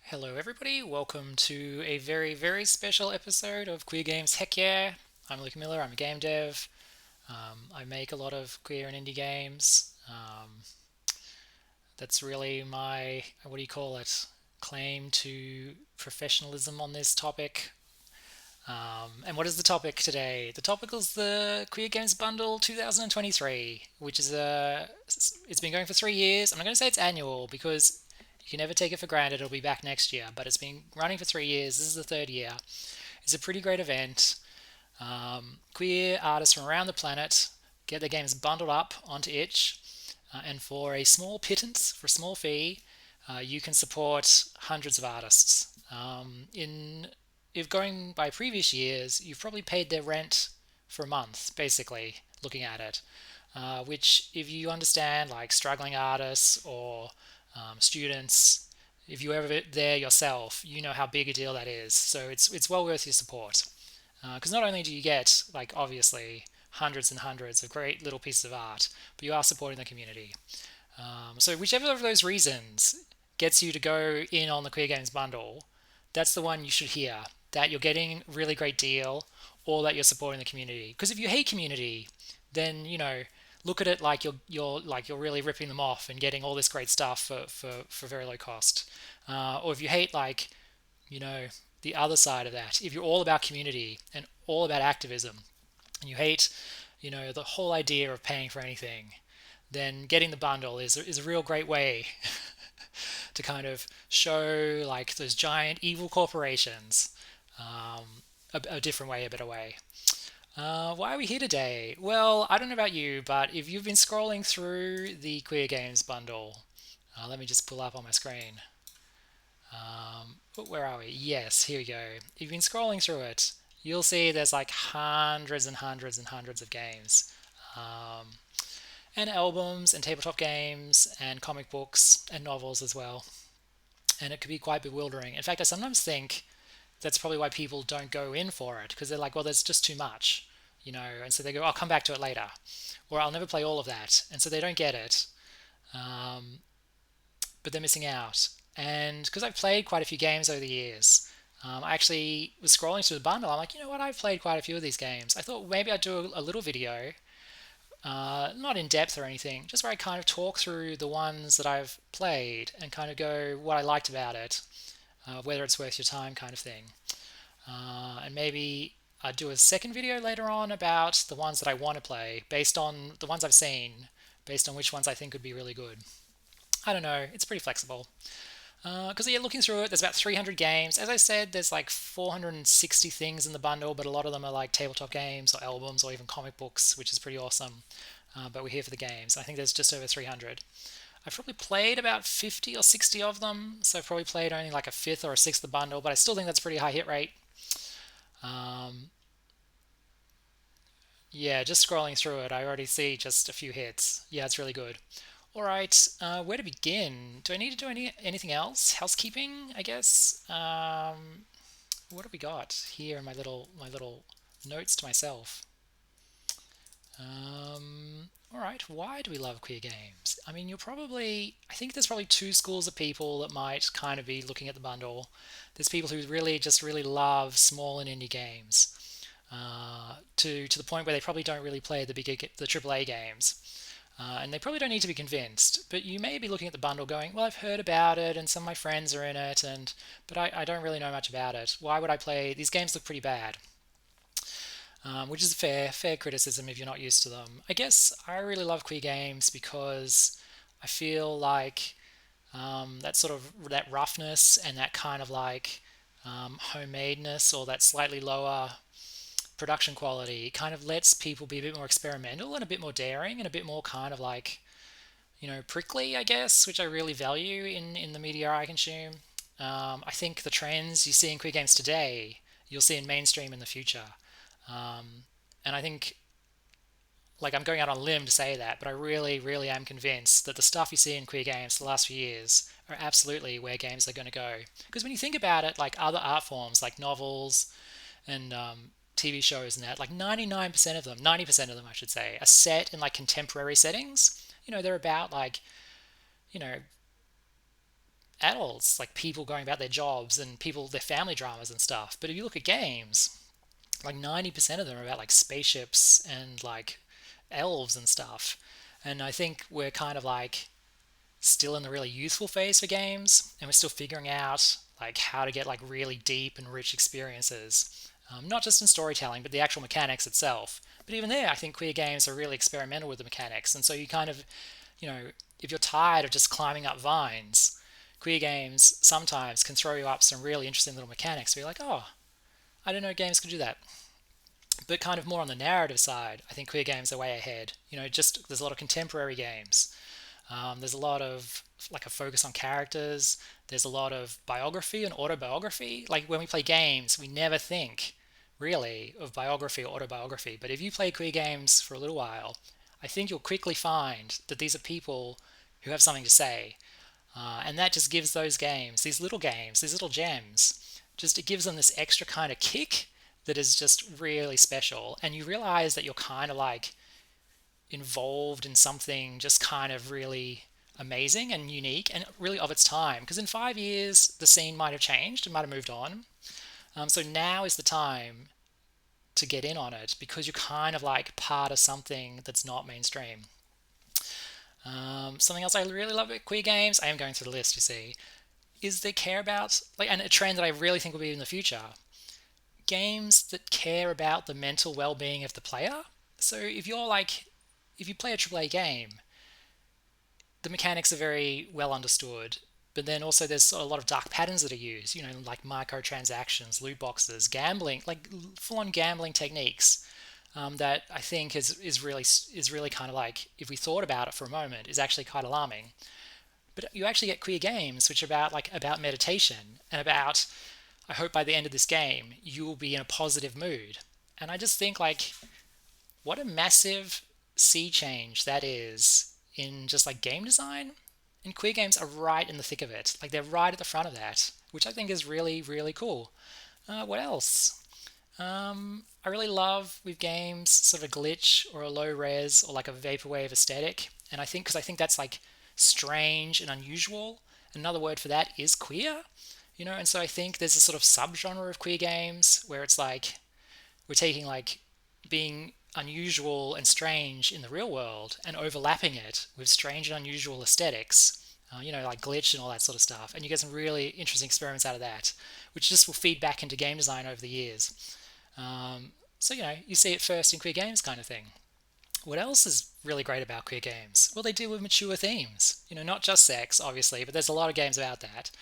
Hello, everybody. Welcome to a very, very special episode of Queer Games Heck Yeah. I'm Luke Miller. I'm a game dev. I make a lot of queer and indie games. That's really my, what do you call it, claim to professionalism on this topic. And what is the topic today? The topic is the Queer Games Bundle 2023, which is it's been going for 3 years. I'm not going to say it's annual because you can never take it for granted it'll be back next year, but it's been running for 3 years. This is the third year. It's a pretty great event. Queer artists from around the planet get their games bundled up onto itch, and for a small pittance, for a small fee, you can support hundreds of artists. In If going by previous years, you've probably paid their rent for a month, basically, looking at it. Which, if you understand, like struggling artists or students, if you're ever there yourself, you know how big a deal that is. So it's well worth your support. Because not only do you get, like, obviously hundreds and hundreds of great little pieces of art, but you are supporting the community. So whichever of those reasons gets you to go in on the Queer Games bundle, that's the one you should hear. That you're getting a really great deal, or that you're supporting the community. Because if you hate community, then look at it like you're really ripping them off and getting all this great stuff for very low cost. Or if you hate, like, you know the other side of that, if you're all about community and all about activism, and you hate the whole idea of paying for anything, then getting the bundle is a real great way to kind of show, like, those giant evil corporations a different way, a better way. Why are we here today? Well, I don't know about you, but if you've been scrolling through the Queer Games bundle, let me just pull up on my screen. Where are we? Yes, here we go. If you've been scrolling through it, you'll see there's like hundreds and hundreds and hundreds of games. And albums and tabletop games and comic books and novels as well. And it could be quite bewildering. In fact, I sometimes think that's probably why people don't go in for it, because they're like, well, there's just too much, and so they go, I'll come back to it later, or I'll never play all of that, and so they don't get it, but they're missing out. And because I've played quite a few games over the years, I actually was scrolling through the bundle. I'm like, you know what? I've played quite a few of these games. I thought maybe I'd do a little video, not in depth or anything, just where I kind of talk through the ones that I've played and kind of go what I liked about it, whether it's worth your time, kind of thing. And maybe I'd do a second video later on about the ones that I want to play based on the ones I've seen, based on which ones I think would be really good. I don't know, it's pretty flexible. Because yeah, looking through it, there's about 300 games. As I said, there's like 460 things in the bundle, but a lot of them are like tabletop games or albums or even comic books, which is pretty awesome. But we're here for the games. I think there's just over 300. I've probably played about 50 or 60 of them, so I've probably played only like a fifth or a sixth of the bundle, but I still think that's a pretty high hit rate. Um, yeah, just scrolling through it, I already see just a few hits. Yeah, it's really good. All right, where to begin? Do I need to do anything else? Housekeeping, I guess. What have we got here in my little notes to myself? All right, why do we love queer games? I mean, I think there's probably two schools of people that might kind of be looking at the bundle. There's people who really just really love small and indie games, to the point where they probably don't really play the AAA games. And they probably don't need to be convinced, but you may be looking at the bundle going, well, I've heard about it and some of my friends are in it, but I don't really know much about it. Why would I play? These games look pretty bad. Which is a fair criticism if you're not used to them. I guess I really love queer games because I feel like that sort of that roughness and that kind of like homemadeness, or that slightly lower production quality, kind of lets people be a bit more experimental and a bit more daring and a bit more kind of like prickly, I guess, which I really value in the media I consume. I think the trends you see in queer games today, you'll see in mainstream in the future. And I think, like, I'm going out on a limb to say that, but I really, really am convinced that the stuff you see in queer games the last few years are absolutely where games are going to go. Because when you think about it, like other art forms, like novels and TV shows and that, like 99% of them, 90% of them, I should say, are set in like contemporary settings. They're about like, you know, adults, like people going about their jobs and people, their family dramas and stuff. But if you look at games, like 90% of them are about like spaceships and like elves and stuff. And I think we're kind of like still in the really youthful phase for games, and we're still figuring out like how to get like really deep and rich experiences, not just in storytelling, but the actual mechanics itself. But even there, I think queer games are really experimental with the mechanics, and so you kind of, you know, if you're tired of just climbing up vines, queer games sometimes can throw you up some really interesting little mechanics where you're like, oh, I didn't know games could do that. But kind of more on the narrative side, I think queer games are way ahead. Just there's a lot of contemporary games. There's a lot of like a focus on characters. There's a lot of biography and autobiography. Like when we play games, we never think really of biography or autobiography. But if you play queer games for a little while, I think you'll quickly find that these are people who have something to say. And that just gives those games, these little gems, just it gives them this extra kind of kick that is just really special. And you realize that you're kind of like involved in something just kind of really amazing and unique and really of its time. Because in 5 years, the scene might have changed and might have moved on. So now is the time to get in on it because you're kind of like part of something that's not mainstream. Something else I really love about queer games, I am going through the list, you see, is they care about, like, and a trend that I really think will be in the future, games that care about the mental well-being of the player. So if you play a AAA game, the mechanics are very well understood, but then also there's a lot of dark patterns that are used, like microtransactions, loot boxes, gambling, like full-on gambling techniques. That I think is really kind of like, if we thought about it for a moment, is actually quite alarming. But you actually get queer games which are about meditation and about, I hope by the end of this game you will be in a positive mood. And I just think like what a massive sea change that is in just like game design. And queer games are right in the thick of it. Like they're right at the front of that, which I think is really, really cool. What else? I really love with games sort of a glitch or a low res or like a vaporwave aesthetic, and I think that's like strange and unusual. Another word for that is queer, and so I think there's a sort of subgenre of queer games where it's like we're taking like being unusual and strange in the real world and overlapping it with strange and unusual aesthetics. Like glitch and all that sort of stuff, and you get some really interesting experiments out of that, which just will feed back into game design over the years. So, you see it first in queer games kind of thing. What else is really great about queer games? Well, they deal with mature themes. Not just sex, obviously, but there's a lot of games about that.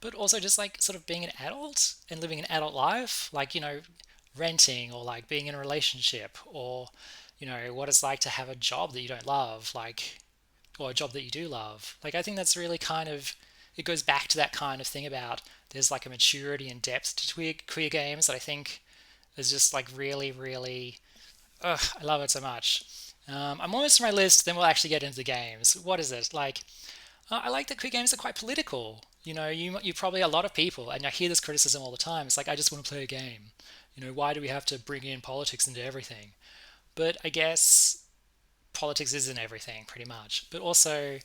But also just like sort of being an adult and living an adult life, like, renting or like being in a relationship or, what it's like to have a job that you don't love, like, or a job that you do love. Like, I think that's really kind of, it goes back to that kind of thing about there's like a maturity and depth to queer games that I think is just like really, really, I love it so much. I'm almost on my list, then we'll actually get into the games. What is it? Like, I like that queer games are quite political. You probably, a lot of people, and I hear this criticism all the time, it's like, I just want to play a game. Why do we have to bring in politics into everything? But I guess politics isn't everything, pretty much. But also,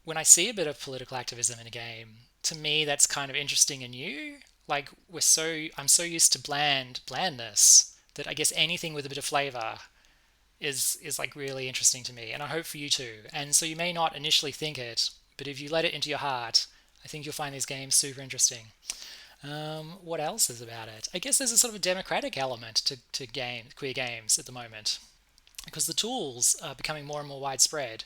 when I see a bit of political activism in a game, to me that's kind of interesting and new. Like I'm so used to blandness that I guess anything with a bit of flavor is like really interesting to me, and I hope for you too. And so you may not initially think it, but if you let it into your heart, I think you'll find these games super interesting. What else is about it? I guess there's a sort of a democratic element to queer games at the moment because the tools are becoming more and more widespread.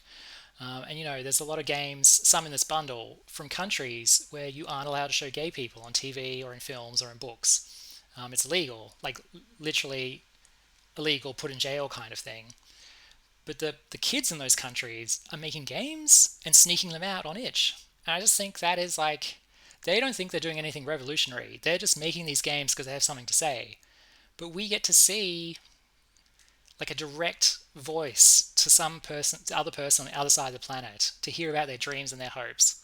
And there's a lot of games, some in this bundle, from countries where you aren't allowed to show gay people on TV or in films or in books. It's illegal, like literally illegal, put in jail kind of thing. But the kids in those countries are making games and sneaking them out on itch. And I just think that is like, they don't think they're doing anything revolutionary. They're just making these games because they have something to say. But we get to see like a direct voice to some person, to other person on the other side of the planet, to hear about their dreams and their hopes.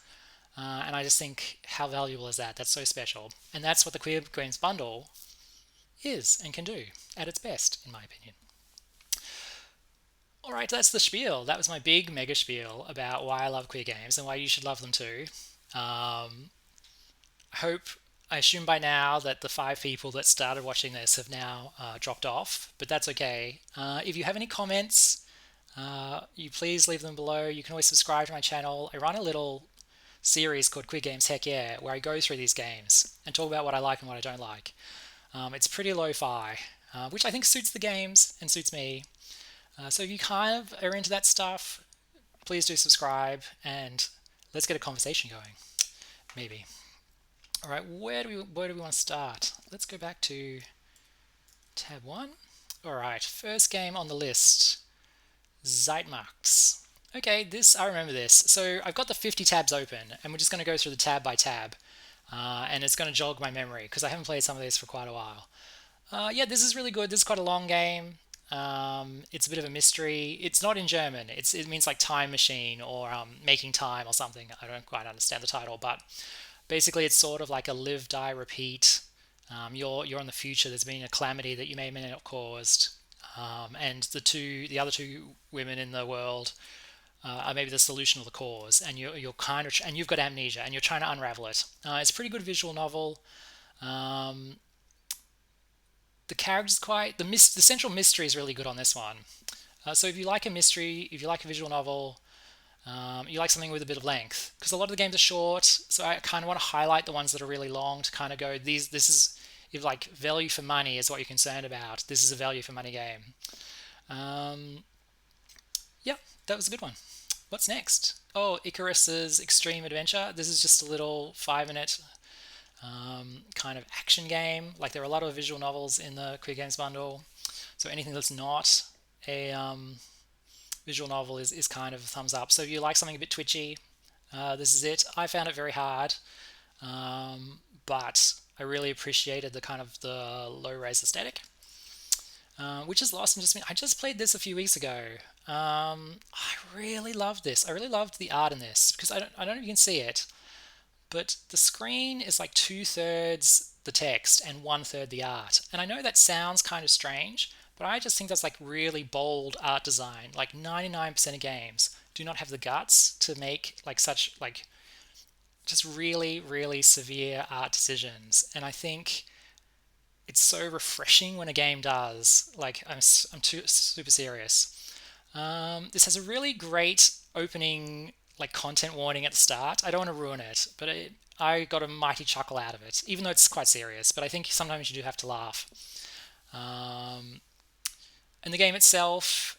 And I just think, how valuable is that? That's so special. And that's what the Queer Games Bundle is and can do at its best, in my opinion. All right, that's the spiel. That was my big mega spiel about why I love queer games and why you should love them too. I hope, I assume by now that the 5 people that started watching this have now dropped off, but that's okay. If you have any comments, you please leave them below. You can always subscribe to my channel. I run a little series called Queer Games Heck Yeah, where I go through these games and talk about what I like and what I don't like. It's pretty lo-fi, which I think suits the games and suits me. So if you kind of are into that stuff, please do subscribe and let's get a conversation going. Maybe. All right, where do we want to start? Let's go back to tab 1. All right, first game on the list, Zeitmax. Okay, I remember this. So I've got the 50 tabs open, and we're just going to go through the tab by tab, and it's going to jog my memory because I haven't played some of these for quite a while. Yeah, this is really good. This is quite a long game. It's a bit of a mystery. It's not in German. It means like time machine or making time or something. I don't quite understand the title, but basically it's sort of like a live, die, repeat. You're in the future. There's been a calamity that you may have not caused, and the other two women in the world are maybe the solution or the cause, and you're kind of and you've got amnesia and you're trying to unravel it. It's a pretty good visual novel. Um, the characters quite the central mystery is really good on this one. So if you like a mystery, if you like a visual novel, you like something with a bit of length, because a lot of the games are short. So I kind of want to highlight the ones that are really long to kind of go, these. This is, if like value for money is what you're concerned about, this is a value for money game. Um, yeah, that was a good one. What's next? Oh, Icarus's Extreme Adventure. This is just a little 5-minute kind of action game. Like there are a lot of visual novels in the Queer Games Bundle, so anything that's not a visual novel is kind of a thumbs up. So if you like something a bit twitchy, this is it. I found it very hard, but I really appreciated the kind of the low res aesthetic, which is lost. I just played this a few weeks ago. I really loved this. I really loved the art in this because I don't know if you can see it, but the screen is like 2/3 the text and 1/3 the art. And I know that sounds kind of strange, but I just think that's like really bold art design. Like 99% of games do not have the guts to make like such like just really, really severe art decisions. And I think it's so refreshing when a game does. Like I'm too super serious. This has a really great opening, like content warning at the start. I don't want to ruin it, but I got a mighty chuckle out of it, even though it's quite serious. But I think sometimes you do have to laugh. Um, and the game itself,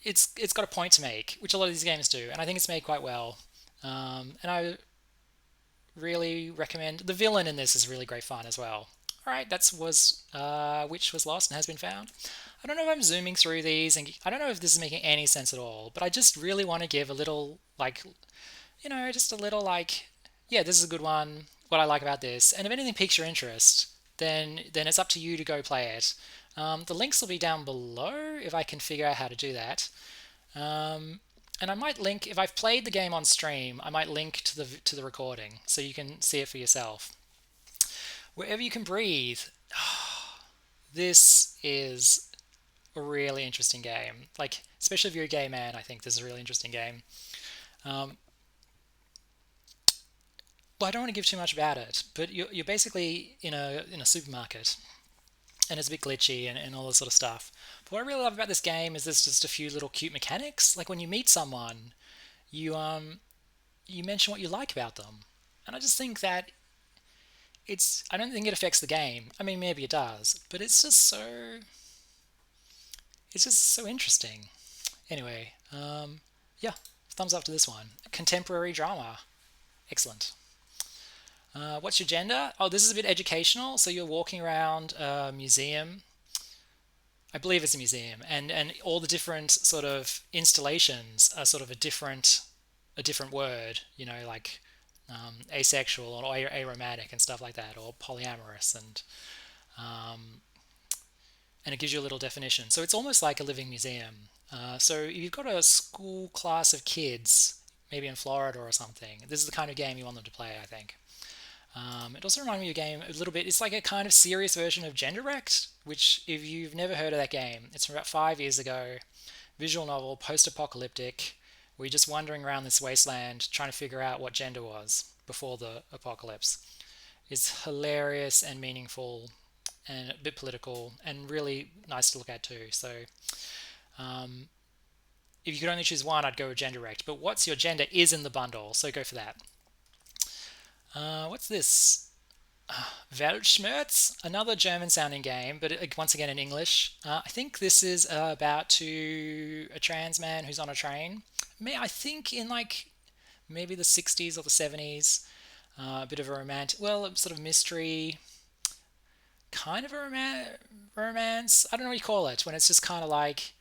it's got a point to make, which a lot of these games do, and I think it's made quite well. And I really recommend. The villain in this is really great fun as well. All right, that was which was lost and has been found. I don't know if I'm zooming through these, and I don't know if this is making any sense at all, but I just really want to give a little, like, just a little, like, yeah, this is a good one, what I like about this. And if anything piques your interest, then it's up to you to go play it. The links will be down below if I can figure out how to do that. And I might link, if I've played the game on stream, I might link to the recording so you can see it for yourself. Wherever you can breathe, this is a really interesting game. Like, especially if you're a gay man, I think this is a really interesting game. Well, I don't want to give too much about it, but you're basically in a supermarket, and it's a bit glitchy and all this sort of stuff. But what I really love about this game is there's just a few little cute mechanics. Like when you meet someone, you mention what you like about them, and I just think that I don't think it affects the game. I mean, maybe it does, but it's just so interesting. Anyway, yeah, thumbs up to this one. Contemporary drama, excellent. What's your gender? Oh, this is a bit educational. So you're walking around a museum. I believe it's a museum, and all the different sort of installations are sort of a different word. Like asexual or aromantic and stuff like that, or polyamorous, and and it gives you a little definition. So it's almost like a living museum. So if you've got a school class of kids, maybe in Florida or something, this is the kind of game you want them to play, I think. It also reminds me of a game a little bit. It's like a kind of serious version of Gender Wrecked, which, if you've never heard of that game, it's from about 5 years ago. Visual novel, post apocalyptic, where you're just wandering around this wasteland trying to figure out what gender was before the apocalypse. It's hilarious and meaningful and a bit political and really nice to look at too. So, um, if you could only choose one, I'd go with Gender Wrecked. But What's Your Gender is in the bundle, so go for that. What's this? Weltschmerz, another German sounding game, but once again in English. I think this is about a trans man who's on a train. I think in like maybe the 60s or the 70s. A bit of a romantic, well, sort of mystery, kind of a romance. I don't know what you call it when it's just kind of like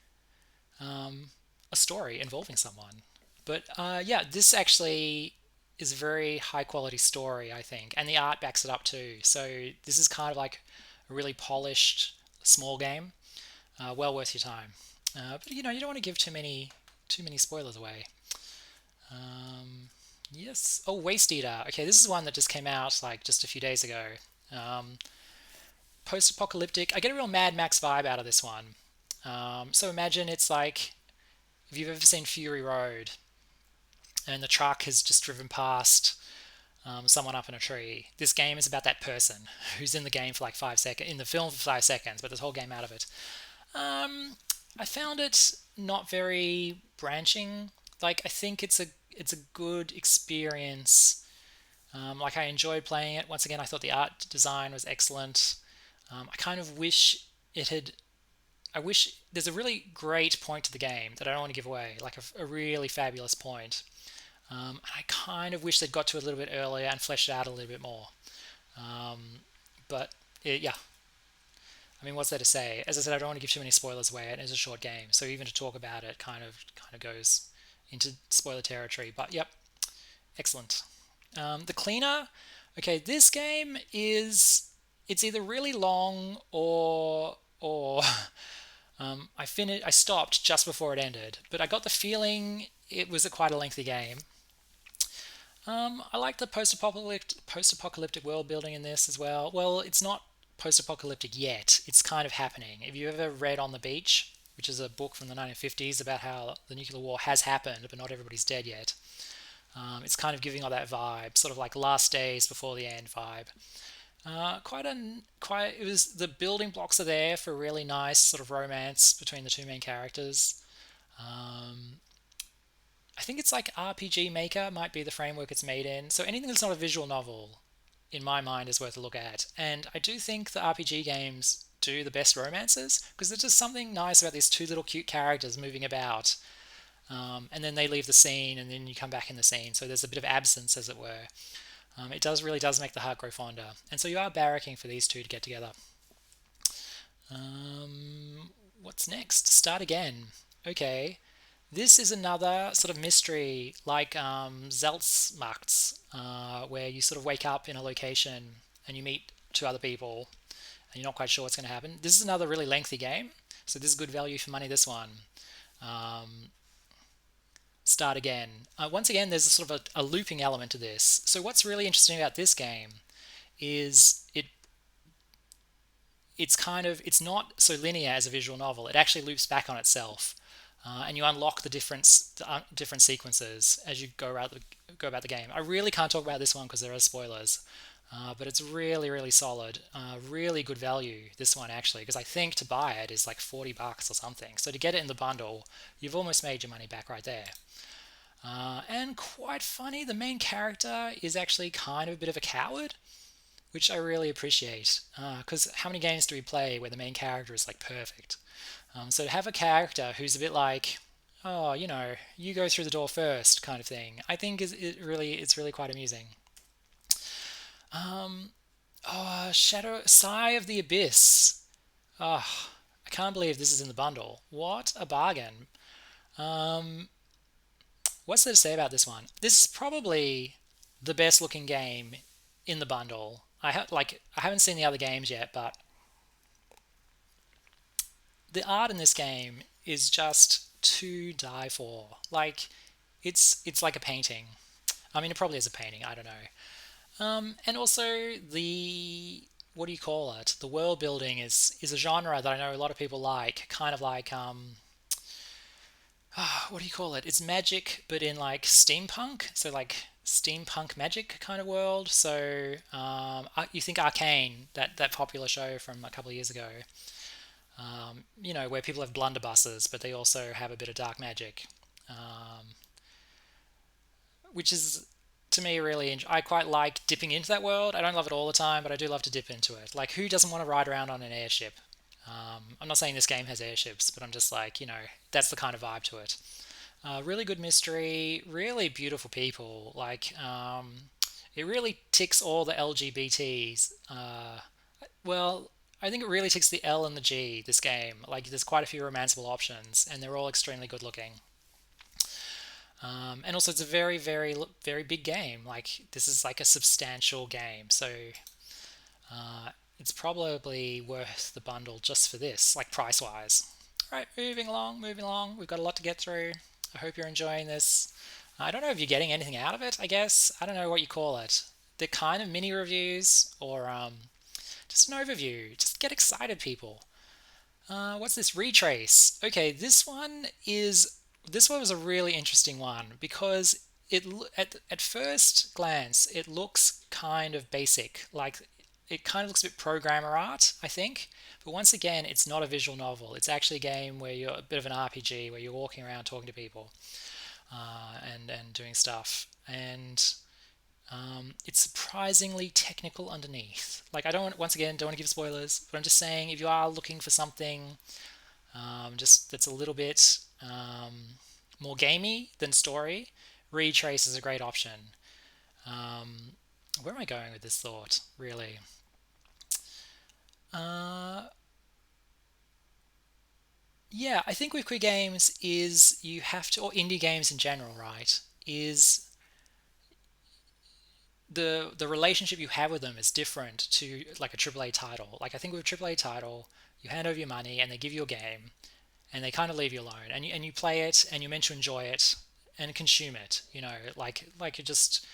a story involving someone. But yeah, this actually is a very high quality story, I think, and the art backs it up too. So this is kind of like a really polished small game, well worth your time. But you know, you don't want to give too many spoilers away. Yes. Oh, Waste Eater. Okay, this is one that just came out like just a few days ago. Um, Post-apocalyptic. I get a real Mad Max vibe out of this one. So imagine it's like if you've ever seen Fury Road and the truck has just driven past someone up in a tree. This game is about that person who's in the game for like 5 seconds, in the film for 5 seconds, but there's a whole game out of it. I found it not very branching. Like I think it's a good experience. Like I enjoyed playing it. Once again, I thought the art design was excellent. I kind of wish it had. I wish there's a really great point to the game that I don't want to give away, like a really fabulous point. And I kind of wish they'd got to it a little bit earlier and fleshed it out a little bit more. But yeah, I mean, what's there to say? As I said, I don't want to give too many spoilers away. It is a short game, so even to talk about it kind of goes into spoiler territory. But yep, excellent. The Cleaner. Okay, this game is it's either really long or I stopped just before it ended, but I got the feeling it was quite a lengthy game. I like the post-apocalyptic world building in this as well. Well, it's not post-apocalyptic yet. It's kind of happening. Have you ever read On the Beach, which is a book from the 1950s about how the nuclear war has happened, but not everybody's dead yet? It's kind of giving all that vibe, sort of like Last Days Before the End vibe. Quite. It was the building blocks are there for a really nice sort of romance between the two main characters. Um, I think it's like RPG Maker might be the framework it's made in. So anything that's not a visual novel, in my mind, is worth a look at. And I do think the RPG games do the best romances because there's just something nice about these two little cute characters moving about. And then they leave the scene, and then you come back in the scene. So there's a bit of absence, as it were. It really does make the heart grow fonder. And so you are barracking for these two to get together. What's next? Start again. Okay. This is another sort of mystery like Zeltsmachts, where you sort of wake up in a location and you meet two other people and you're not quite sure what's going to happen. This is another really lengthy game, so this is good value for money, this one. Um, Start again. Once again, there's a sort of a looping element to this. So what's really interesting about this game is it's not so linear as a visual novel. It actually loops back on itself, and you unlock the different sequences as you go about the game. I really can't talk about this one because there are spoilers, but it's really really solid, really good value. This one actually, because I think to buy it is like $40 or something. So to get it in the bundle, you've almost made your money back right there. And quite funny, the main character is actually kind of a bit of a coward, which I really appreciate. Because how many games do we play where the main character is like perfect? So to have a character who's a bit like, oh, you go through the door first, kind of thing, I think it's really quite amusing. Um, Sigh of the Abyss. Oh, I can't believe this is in the bundle. What a bargain. Um, what's there to say about this one? This is probably the best looking game in the bundle. I haven't seen the other games yet, but the art in this game is just to die for. Like, it's like a painting. I mean, it probably is a painting. I don't know. And also the what do you call it? The world building is a genre that I know a lot of people like. Kind of like what do you call it? It's magic, but in like steampunk. So like steampunk magic kind of world. So you think Arcane, that popular show from a couple of years ago. Where people have blunderbusses, but they also have a bit of dark magic, which is to me really. I quite like dipping into that world. I don't love it all the time, but I do love to dip into it. Like, who doesn't want to ride around on an airship? I'm not saying this game has airships, but I'm just like, that's the kind of vibe to it. Really good mystery, really beautiful people. Like, it really ticks all the LGBTs. Well, I think it really ticks the L and the G, this game. Like, there's quite a few romanceable options, and they're all extremely good looking. And also, it's a very, very, very big game. Like, this is like a substantial game. So, it's probably worth the bundle just for this, like price wise. All right, moving along, moving along. We've got a lot to get through. I hope you're enjoying this. I don't know if you're getting anything out of it, I guess. I don't know what you call it. They're kind of mini reviews or just an overview. Just get excited, people. What's this? Retrace. Okay, this one was a really interesting one because at first glance it looks kind of basic, like it kind of looks a bit programmer art, I think. But once again, it's not a visual novel. It's actually a game where you're a bit of an RPG, where you're walking around talking to people and doing stuff. And it's surprisingly technical underneath. Like, I once again, don't want to give spoilers, but I'm just saying if you are looking for something just that's a little bit more gamey than story, Retrace is a great option. Where am I going with this thought, really? Uh, yeah, I think with quick games is you have to, or indie games in general, right? Is the relationship you have with them is different to like a AAA title. Like, I think with a AAA title, you hand over your money and they give you a game and they kind of leave you alone and you play it and you're meant to enjoy it and consume it. Like you just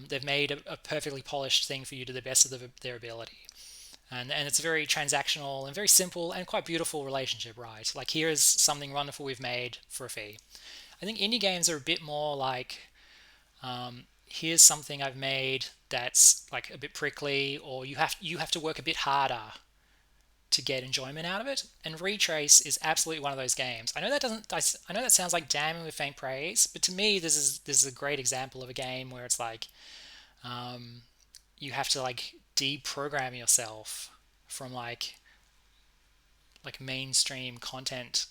they've made a perfectly polished thing for you to the best of their ability. And it's a very transactional and very simple and quite beautiful relationship, right? Like, here is something wonderful we've made for a fee. I think indie games are a bit more like, here's something I've made that's like a bit prickly, or you have to work a bit harder to get enjoyment out of it. And Retrace is absolutely one of those games. I know that doesn't. I know that sounds like damning with faint praise, but to me, this is a great example of a game where it's like, you have to like deprogram yourself from like mainstream content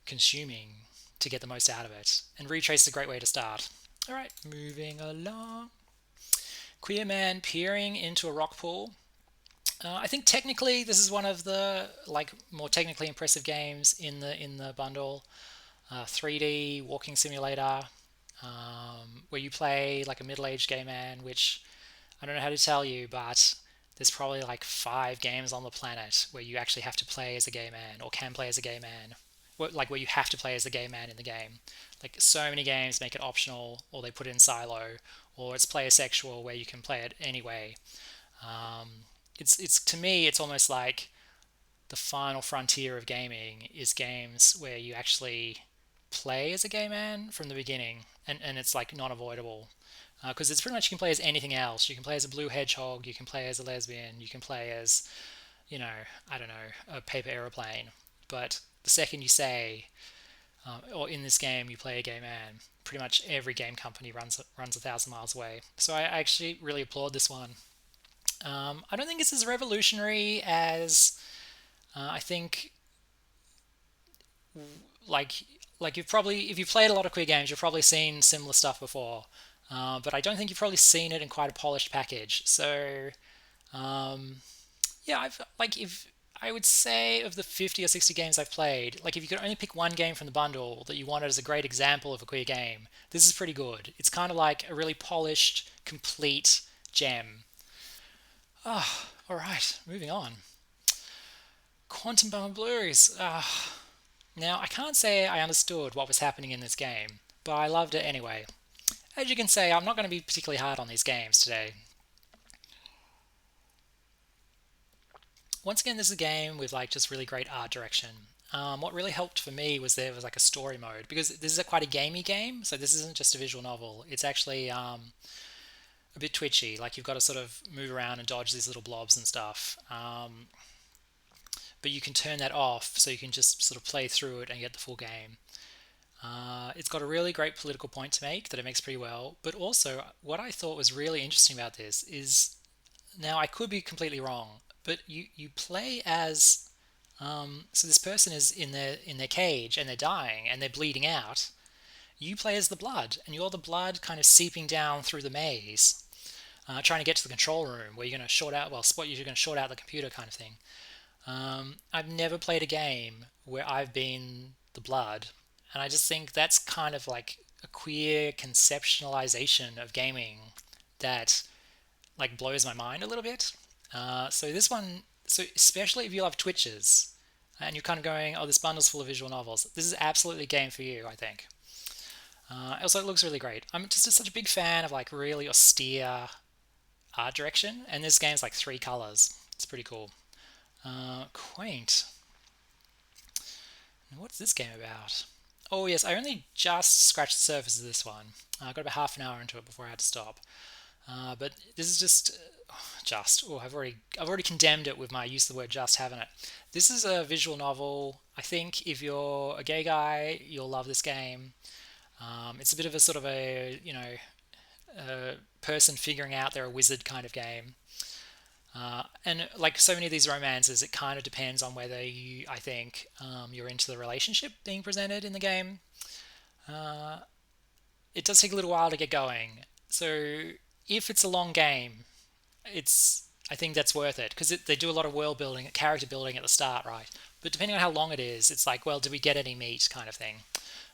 consuming to get the most out of it. And Retrace is a great way to start. All right, moving along. Queer man peering into a rock pool. I think technically this is one of the like more technically impressive games in the bundle. 3D walking simulator, where you play like a middle-aged gay man, which I don't know how to tell you, but there's probably like 5 games on the planet where you actually have to play as a gay man or can play as a gay man. Like, where you have to play as a gay man in the game. Like, so many games make it optional, or they put it in silo, or it's player sexual where you can play it anyway. Um, it's to me, it's almost like the final frontier of gaming is games where you actually play as a gay man from the beginning, and it's like non avoidable. Because it's pretty much, you can play as anything else. You can play as a blue hedgehog, you can play as a lesbian, you can play as, I don't know, a paper aeroplane. But the second you say, or in this game you play a gay man, pretty much every game company runs 1,000 miles away. So I actually really applaud this one. I don't think it's as revolutionary as I think, like you've probably, if you've played a lot of queer games, you've probably seen similar stuff before. But I don't think you've probably seen it in quite a polished package. So um, yeah, if I would say of the 50 or 60 games I've played, like, if you could only pick one game from the bundle that you wanted as a great example of a queer game, this is pretty good. It's kind of like a really polished, complete gem. Ah, all right, moving on. Quantum Bummer Blues. Now, I can't say I understood what was happening in this game, but I loved it anyway. As you can say, I'm not going to be particularly hard on these games today. Once again, this is a game with like just really great art direction. What really helped for me was there was like a story mode because this is quite a gamey game. So this isn't just a visual novel. It's actually a bit twitchy. Like you've got to sort of move around and dodge these little blobs and stuff. But you can turn that off so you can just sort of play through it and get the full game. It's got a really great political point to make that it makes pretty well. But also, what I thought was really interesting about this is now I could be completely wrong, but you play as so this person is in their cage and they're dying and they're bleeding out. You play as the blood, and you're the blood kind of seeping down through the maze, trying to get to the control room where you're going to short out. Well, spot you're going to short out the computer kind of thing. I've never played a game where I've been the blood, and I just think that's kind of like a queer conceptualization of gaming that like blows my mind a little bit. So this one, so especially if you love Twitches and you're kind of going, oh, this bundle's full of visual novels, this is absolutely a game for you, I think. Also, it looks really great. I'm just such a big fan of like really austere art direction, and this game's like 3 colors. It's pretty cool. Quaint. What's this game about? Oh yes, I only just scratched the surface of this one. I got about half an hour into it before I had to stop. But this is just. Oh, I've already condemned it with my use of the word just, haven't it? This is a visual novel. I think if you're a gay guy, you'll love this game. It's a bit of a sort of a person figuring out they're a wizard kind of game. And like so many of these romances, it kind of depends on whether I think, you're into the relationship being presented in the game. It does take a little while to get going. So if it's a long game, I think that's worth it because they do a lot of world building, character building at the start, right? But depending on how long it is, it's like, well, did we get any meat kind of thing.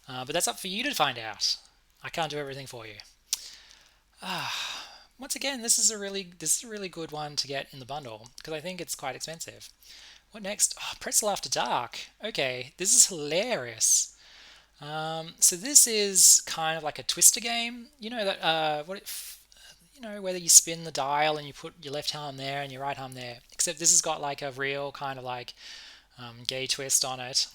But that's up for you to find out. I can't do everything for you. Once again, this is a really good one to get in the bundle because I think it's quite expensive. What next? Oh, Pretzel After Dark. Okay, this is hilarious. So this is kind of like a twister game. You know that whether you spin the dial and you put your left arm there and your right arm there. Except this has got like a real kind of like gay twist on it.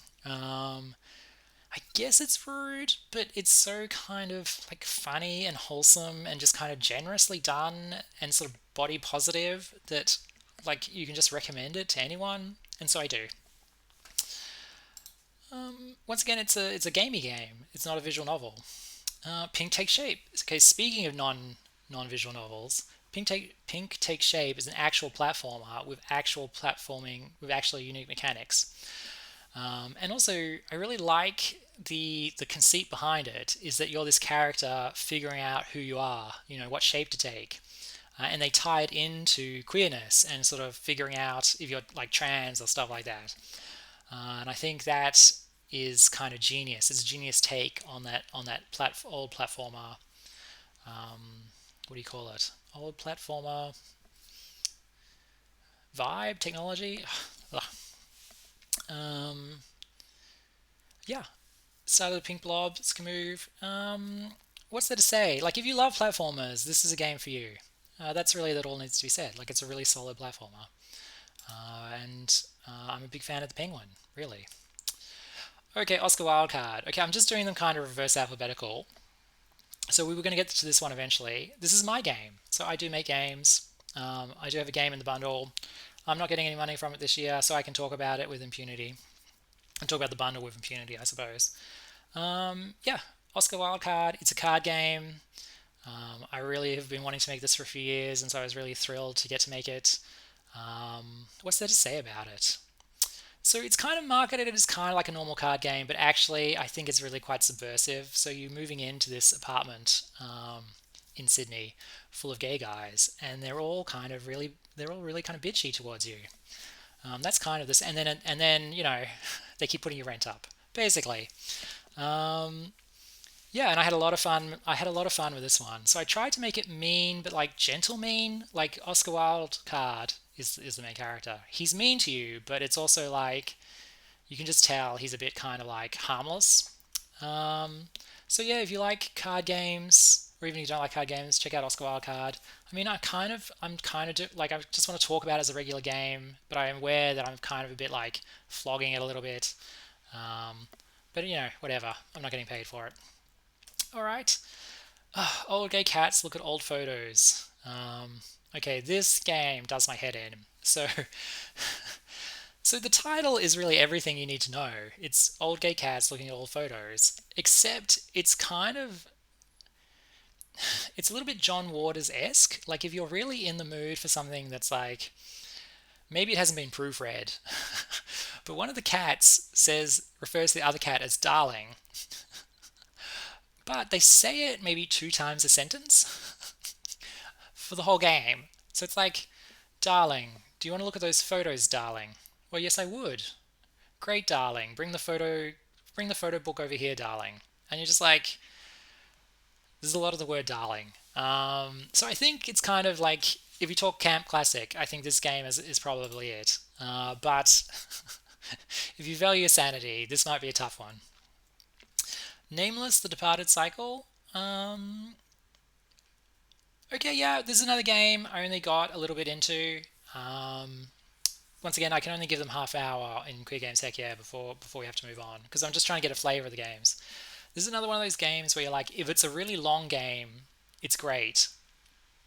I guess it's rude, but it's so kind of like funny and wholesome and just kind of generously done and sort of body positive that like you can just recommend it to anyone, and so I do. Once again, it's a gamey game. It's not a visual novel. Pink Take Shape. Okay, speaking of non-visual novels, Pink Take Shape is an actual platformer with actual platforming with actually unique mechanics. And also, I really like the conceit behind it is that you're this character figuring out who you are, what shape to take. And they tie it into queerness and sort of figuring out if you're like trans or stuff like that. And I think that is kind of genius. It's a genius take on that old platformer. What do you call it? Old platformer vibe technology. Yeah, started with Pink Blob, Skamove. What's there to say? Like, if you love platformers, this is a game for you. That's really that all needs to be said. Like, it's a really solid platformer. And I'm a big fan of the Penguin, really. Okay, Oscar Wildcard. Okay, I'm just doing them kind of reverse alphabetical. So we were going to get to this one eventually. This is my game. So I do make games. I do have a game in the bundle. I'm not getting any money from it this year, so I can talk about it with impunity. And talk about the bundle with impunity, I suppose. Yeah, Oscar Wildcard. It's a card game. I really have been wanting to make this for a few years, and so I was really thrilled to get to make it. What's there to say about it? So it's kind of marketed as kind of like a normal card game, but actually I think it's really quite subversive. So you're moving into this apartment in Sydney full of gay guys, and they're all really kind of bitchy towards you. That's kind of this, and then they keep putting your rent up, basically. Yeah, and I had a lot of fun. I had a lot of fun with this one. So I tried to make it mean, but like gentle mean, like Oscar Wilde card. is the main character. He's mean to you, but it's also like you can just tell he's a bit kind of like harmless. Um, so yeah, if you like card games, or even if you don't like card games, check out Oscar Wildcard. I mean, I'm kind of like I just want to talk about it as a regular game, but I am aware that I'm kind of a bit like flogging it a little bit. Um, but whatever. I'm not getting paid for it. All right. Old gay cats look at old photos. Okay, this game does my head in. So the title is really everything you need to know. It's old gay cats looking at old photos, except it's a little bit John Waters-esque. Like if you're really in the mood for something that's like maybe it hasn't been proofread, but one of the cats refers to the other cat as darling, but they say it maybe two times a sentence for the whole game. So it's like, darling, do you want to look at those photos, darling? Well, yes, I would. Great, darling. Bring the photo book over here, darling. And you're just like, there's a lot of the word darling. So I think it's kind of like, if you talk camp classic, I think this game is probably it. But if you value your sanity, this might be a tough one. Nameless, The Departed Cycle. Okay, yeah, this is another game I only got a little bit into. Um, Once again, I can only give them half hour in Queer Games Heck Yeah before we have to move on because I'm just trying to get a flavor of the games. This is another one of those games where you're like, if it's a really long game, it's great.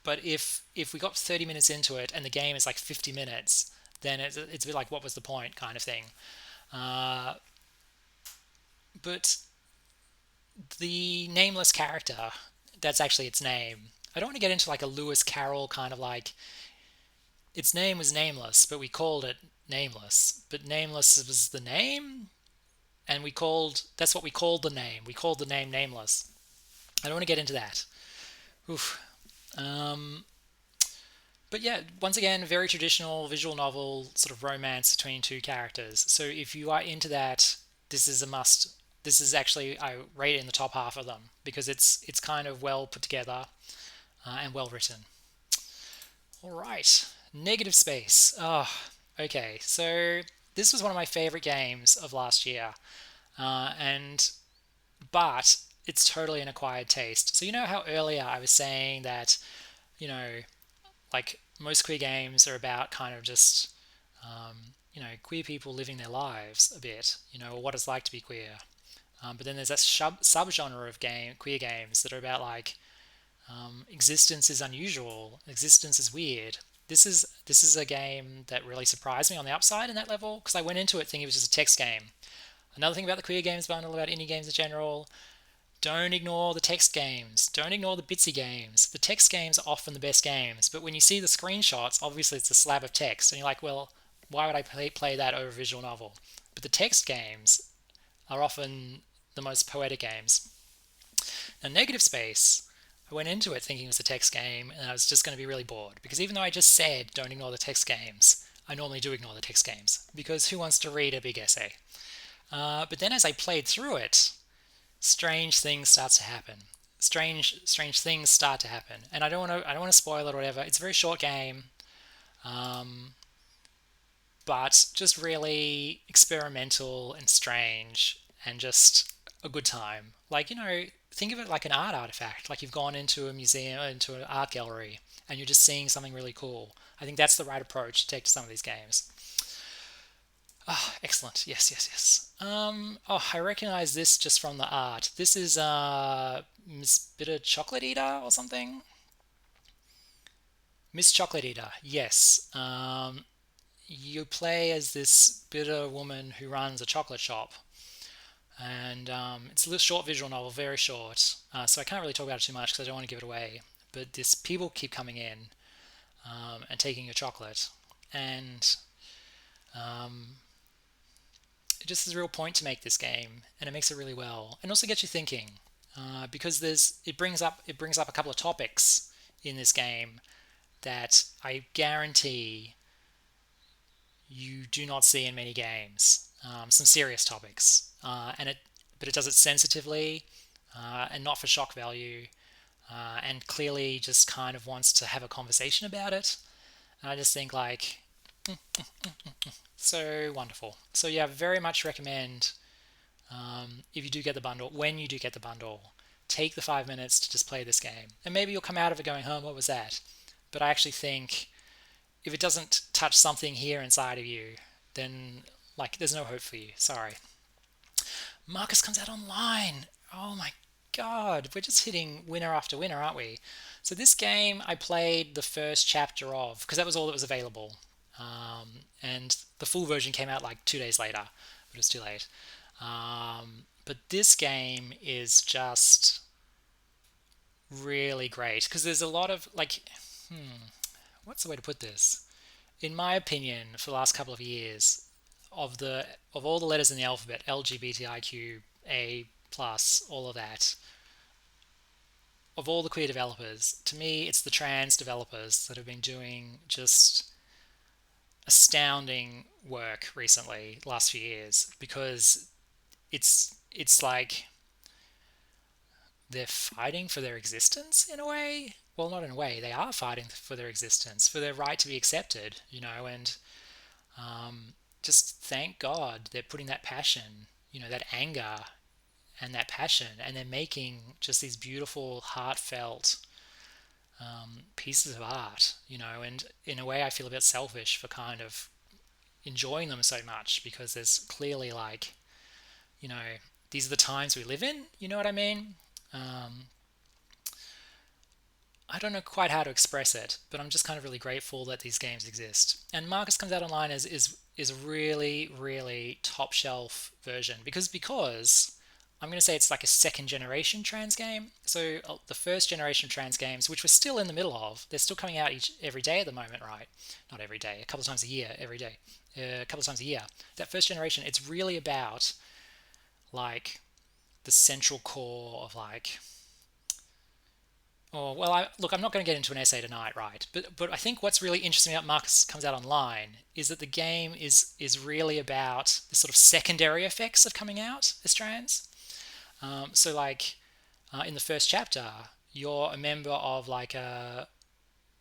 But if we got 30 minutes into it and the game is like 50 minutes, then it's a bit like what was the point kind of thing. Uh, but the nameless character, that's actually its name. I don't want to get into like a Lewis Carroll kind of like its name was nameless, but we called it nameless. But nameless was the name, and that's what we called the name. We called the name nameless. I don't want to get into that. Oof. Um, but yeah, once again, very traditional visual novel sort of romance between two characters. So if you are into that, this is a must. This is actually I rate it in the top half of them because it's kind of well put together and well written. All right, Negative Space. Oh, okay. So this was one of my favorite games of last year, and but it's totally an acquired taste. So you know how earlier I was saying that you know like most queer games are about kind of just queer people living their lives a bit, or what it's like to be queer. But then there's that subgenre of queer games that are about like existence is unusual, existence is weird. This is a game that really surprised me on the upside in that level because I went into it thinking it was just a text game. Another thing about the queer games bundle, about indie games in general, don't ignore the text games. Don't ignore the Bitsy games. The text games are often the best games, but when you see the screenshots, obviously it's a slab of text, and you're like, well, why would I play that over a visual novel? But the text games are often the most poetic games. Now, Negative Space, I went into it thinking it was a text game, and I was just going to be really bored, because even though I just said don't ignore the text games, I normally do ignore the text games, because who wants to read a big essay? But then as I played through it, strange things start to happen. Strange things start to happen, and I don't want to spoil it or whatever. It's a very short game, um, but just really experimental and strange, and just a good time. Like think of it like an art artifact. Like you've gone into a museum, into an art gallery, and you're just seeing something really cool. I think that's the right approach to take to some of these games. Oh, excellent. Yes, yes, yes. Oh, I recognize this just from the art. This is Miss Bitter Chocolate Eater or something. Miss Chocolate Eater. Yes. You play as this bitter woman who runs a chocolate shop, and it's a little short visual novel, very short. So I can't really talk about it too much because I don't want to give it away. But this people keep coming in and taking your chocolate, and um, it just has a real point to make this game, and it makes it really well, and also gets you thinking because it brings up a couple of topics in this game that I guarantee you do not see in many games. Some serious topics, but it does it sensitively and not for shock value, and clearly just kind of wants to have a conversation about it. And I just think like So wonderful. So yeah, very much recommend, if you do get the bundle, when you do get the bundle, take the 5 minutes to just play this game. And maybe you'll come out of it going, "Oh, what was that?" But I actually think if it doesn't touch something here inside of you, then like there's no hope for you. Sorry. Marcus comes out online. Oh my god, we're just hitting winner after winner, aren't we? So this game I played the first chapter of because that was all that was available, and the full version came out like 2 days later, but it was too late. But this game is just really great because there's a lot of like, what's the way to put this? In my opinion, for the last couple of years, of the of all the letters in the alphabet, LGBTIQ, A plus, all of that, of all the queer developers, to me, it's the trans developers that have been doing just astounding work recently, last few years, because it's like they're fighting for their existence in a way. Well, not in a way. They are fighting for their existence, for their right to be accepted, and just thank God they're putting that passion, that anger and that passion, and they're making just these beautiful, heartfelt pieces of art, and in a way I feel a bit selfish for kind of enjoying them so much because there's clearly like, you know, these are the times we live in, you know what I mean? Um, I don't know quite how to express it, but I'm just kind of really grateful that these games exist. And Marcus Comes Out Online is a really really top shelf version because I'm going to say it's like a second generation trans game. So the first generation trans games, which we're still in the middle of, they're still coming out every day at the moment, right? Not every day, a couple of times a year, every day, a couple of times a year. That first generation, it's really about like the central core of like, oh well, look, I'm not going to get into an essay tonight, right? But I think what's really interesting about Marcus Comes Out Online is that the game is really about the sort of secondary effects of coming out as trans. So like in the first chapter, you're a member of like a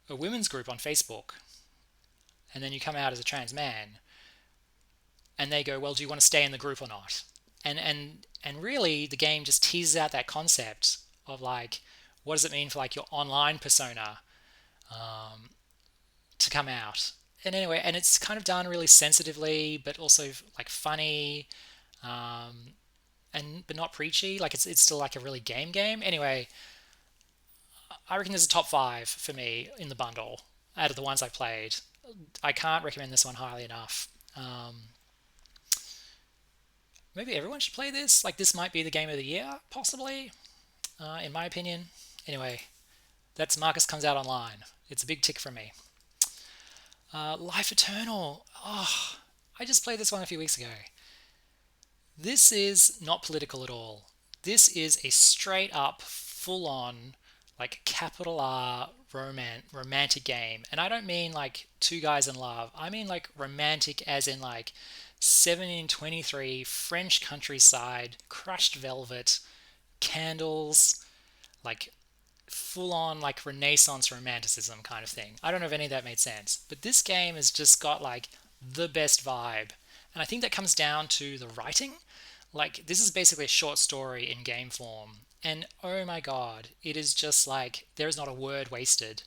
women's group on Facebook, and then you come out as a trans man, and they go, well, do you want to stay in the group or not? And really, the game just teases out that concept of like, what does it mean for like your online persona to come out? And anyway, and it's kind of done really sensitively, but also like funny, and but not preachy. Like it's still like a really game. Anyway, I reckon there's a top five for me in the bundle out of the ones I played. I can't recommend this one highly enough. Maybe everyone should play this. Like this might be the game of the year, possibly, in my opinion. Anyway, that's Marcus Comes Out Online. It's a big tick for me. Life Eternal. Oh, I just played this one a few weeks ago. This is not political at all. This is a straight up, full on, like capital R romantic game. And I don't mean like two guys in love. I mean like romantic as in like 1723 French countryside, crushed velvet, candles, like full on like Renaissance romanticism kind of thing. I don't know if any of that made sense, but this game has just got like the best vibe. And I think that comes down to the writing. Like, this is basically a short story in game form. And oh my god, it is just like there is not a word wasted.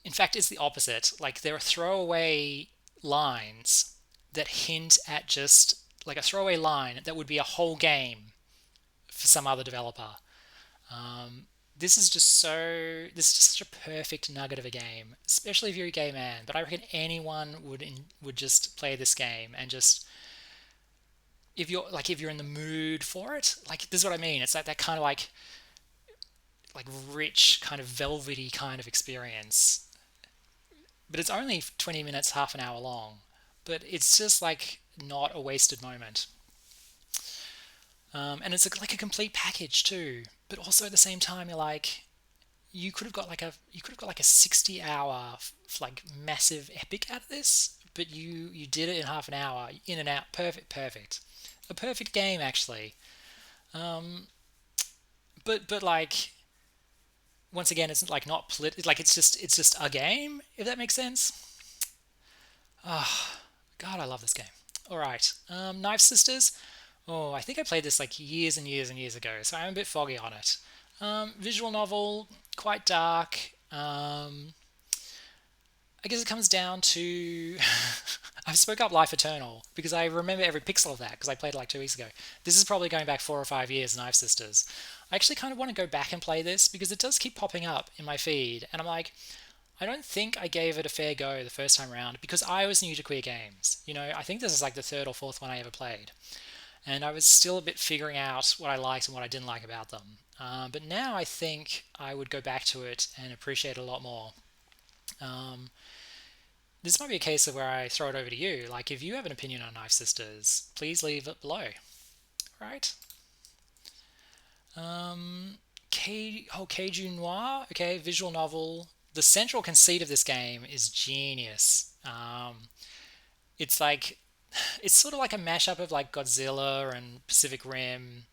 In fact, it's the opposite. Like, there are throwaway lines that hint at just like a throwaway line that would be a whole game for some other developer. This is just so. This is just such a perfect nugget of a game, especially if you're a gay man. But I reckon anyone would just play this game and just if you're in the mood for it. Like this is what I mean. It's like that kind of like rich kind of velvety kind of experience. But it's only 20 minutes, half an hour long. But it's just like not a wasted moment. And it's like a complete package too. But also at the same time, you're like, you could have got like a 60-hour like massive epic out of this, but you did it in half an hour, in and out, perfect, a perfect game actually. But like once again, it's like not like it's just a game, if that makes sense. God, I love this game. All right, Knife Sisters. Oh, I think I played this like years and years and years ago, so I'm a bit foggy on it. Visual novel, quite dark. I guess it comes down to I spoke up Life Eternal because I remember every pixel of that because I played it like 2 weeks ago. This is probably going back 4 or 5 years, Knife Sisters. I actually kind of want to go back and play this because it does keep popping up in my feed, and I'm like, I don't think I gave it a fair go the first time around because I was new to queer games. I think this is like the third or fourth one I ever played, and I was still a bit figuring out what I liked and what I didn't like about them. But now I think I would go back to it and appreciate it a lot more. Um, this might be a case of where I throw it over to you. Like, if you have an opinion on Knife Sisters, please leave it below. Right? Keiju Noir. Okay, visual novel. The central conceit of this game is genius. It's like it's sort of like a mashup of like Godzilla and Pacific Rim,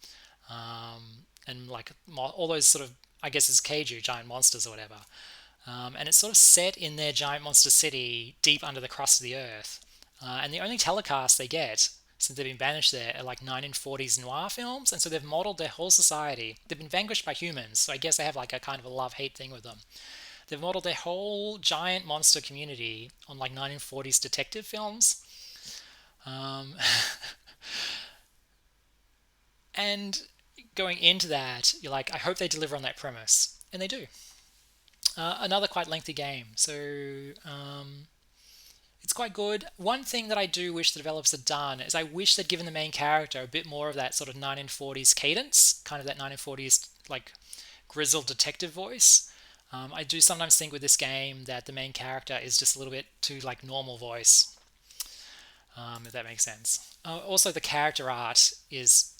and like all those sort of, I guess it's Keiju giant monsters or whatever. And it's sort of set in their giant monster city deep under the crust of the earth. And the only telecasts they get since they've been banished there are like 1940s noir films, and so they've modeled their whole society. They've been vanquished by humans, so I guess they have like a kind of a love-hate thing with them. They've modeled their whole giant monster community on like 1940s detective films. Um, and going into that, you're like, I hope they deliver on that premise, and they do. Another quite lengthy game, so it's quite good. One thing that I do wish the developers had done is I wish they'd given the main character a bit more of that sort of 1940s cadence, kind of that 1940s like grizzled detective voice. I do sometimes think with this game that the main character is just a little bit too like normal voice, if that makes sense. Also, the character art is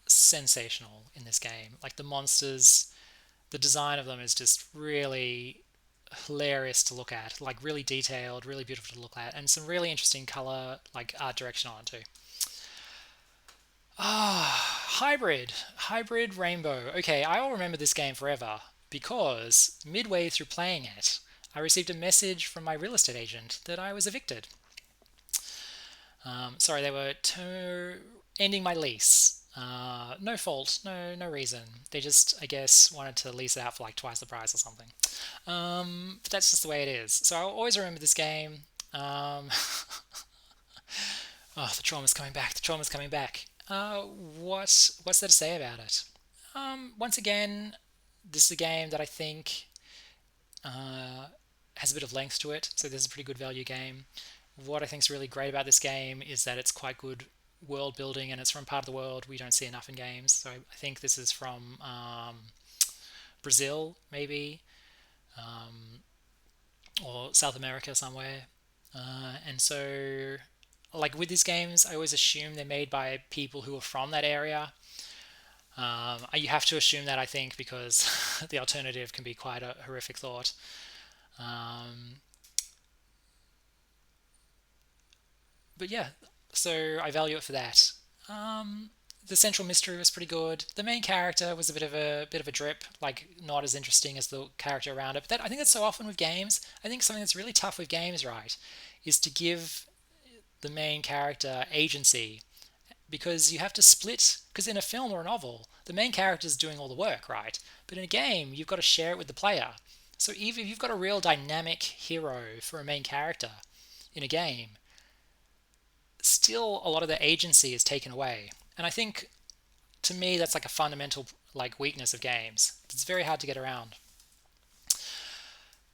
sensational in this game. Like the monsters, the design of them is just really hilarious to look at, like really detailed, really beautiful to look at, and some really interesting color, like art direction on it too. Hybrid Rainbow. Okay, I will remember this game forever because midway through playing it, I received a message from my real estate agent that I was evicted. Sorry, they were ending my lease. No fault, no reason. They just, I guess, wanted to lease it out for like twice the price or something. But that's just the way it is. So I'll always remember this game. Oh, the trauma's coming back. The trauma's coming back. What's there to say about it? Once again, this is a game that I think has a bit of length to it, so this is a pretty good value game. What I think is really great about this game is that it's quite good world building, and it's from part of the world we don't see enough in games. So I think this is from Brazil, maybe, or South America somewhere. And so, like with these games, I always assume they're made by people who are from that area. You have to assume that, I think, because the alternative can be quite a horrific thought. Um, but yeah, so I value it for that. The central mystery was pretty good. The main character was a bit of a drip, like not as interesting as the character around it. But I think that's so often with games. I think something that's really tough with games, right, is to give the main character agency, because you have to split. Because in a film or a novel, the main character is doing all the work, right? But in a game, you've got to share it with the player. So even if you've got a real dynamic hero for a main character in a game, still a lot of the agency is taken away. And I think, to me, that's like a fundamental like weakness of games. It's very hard to get around.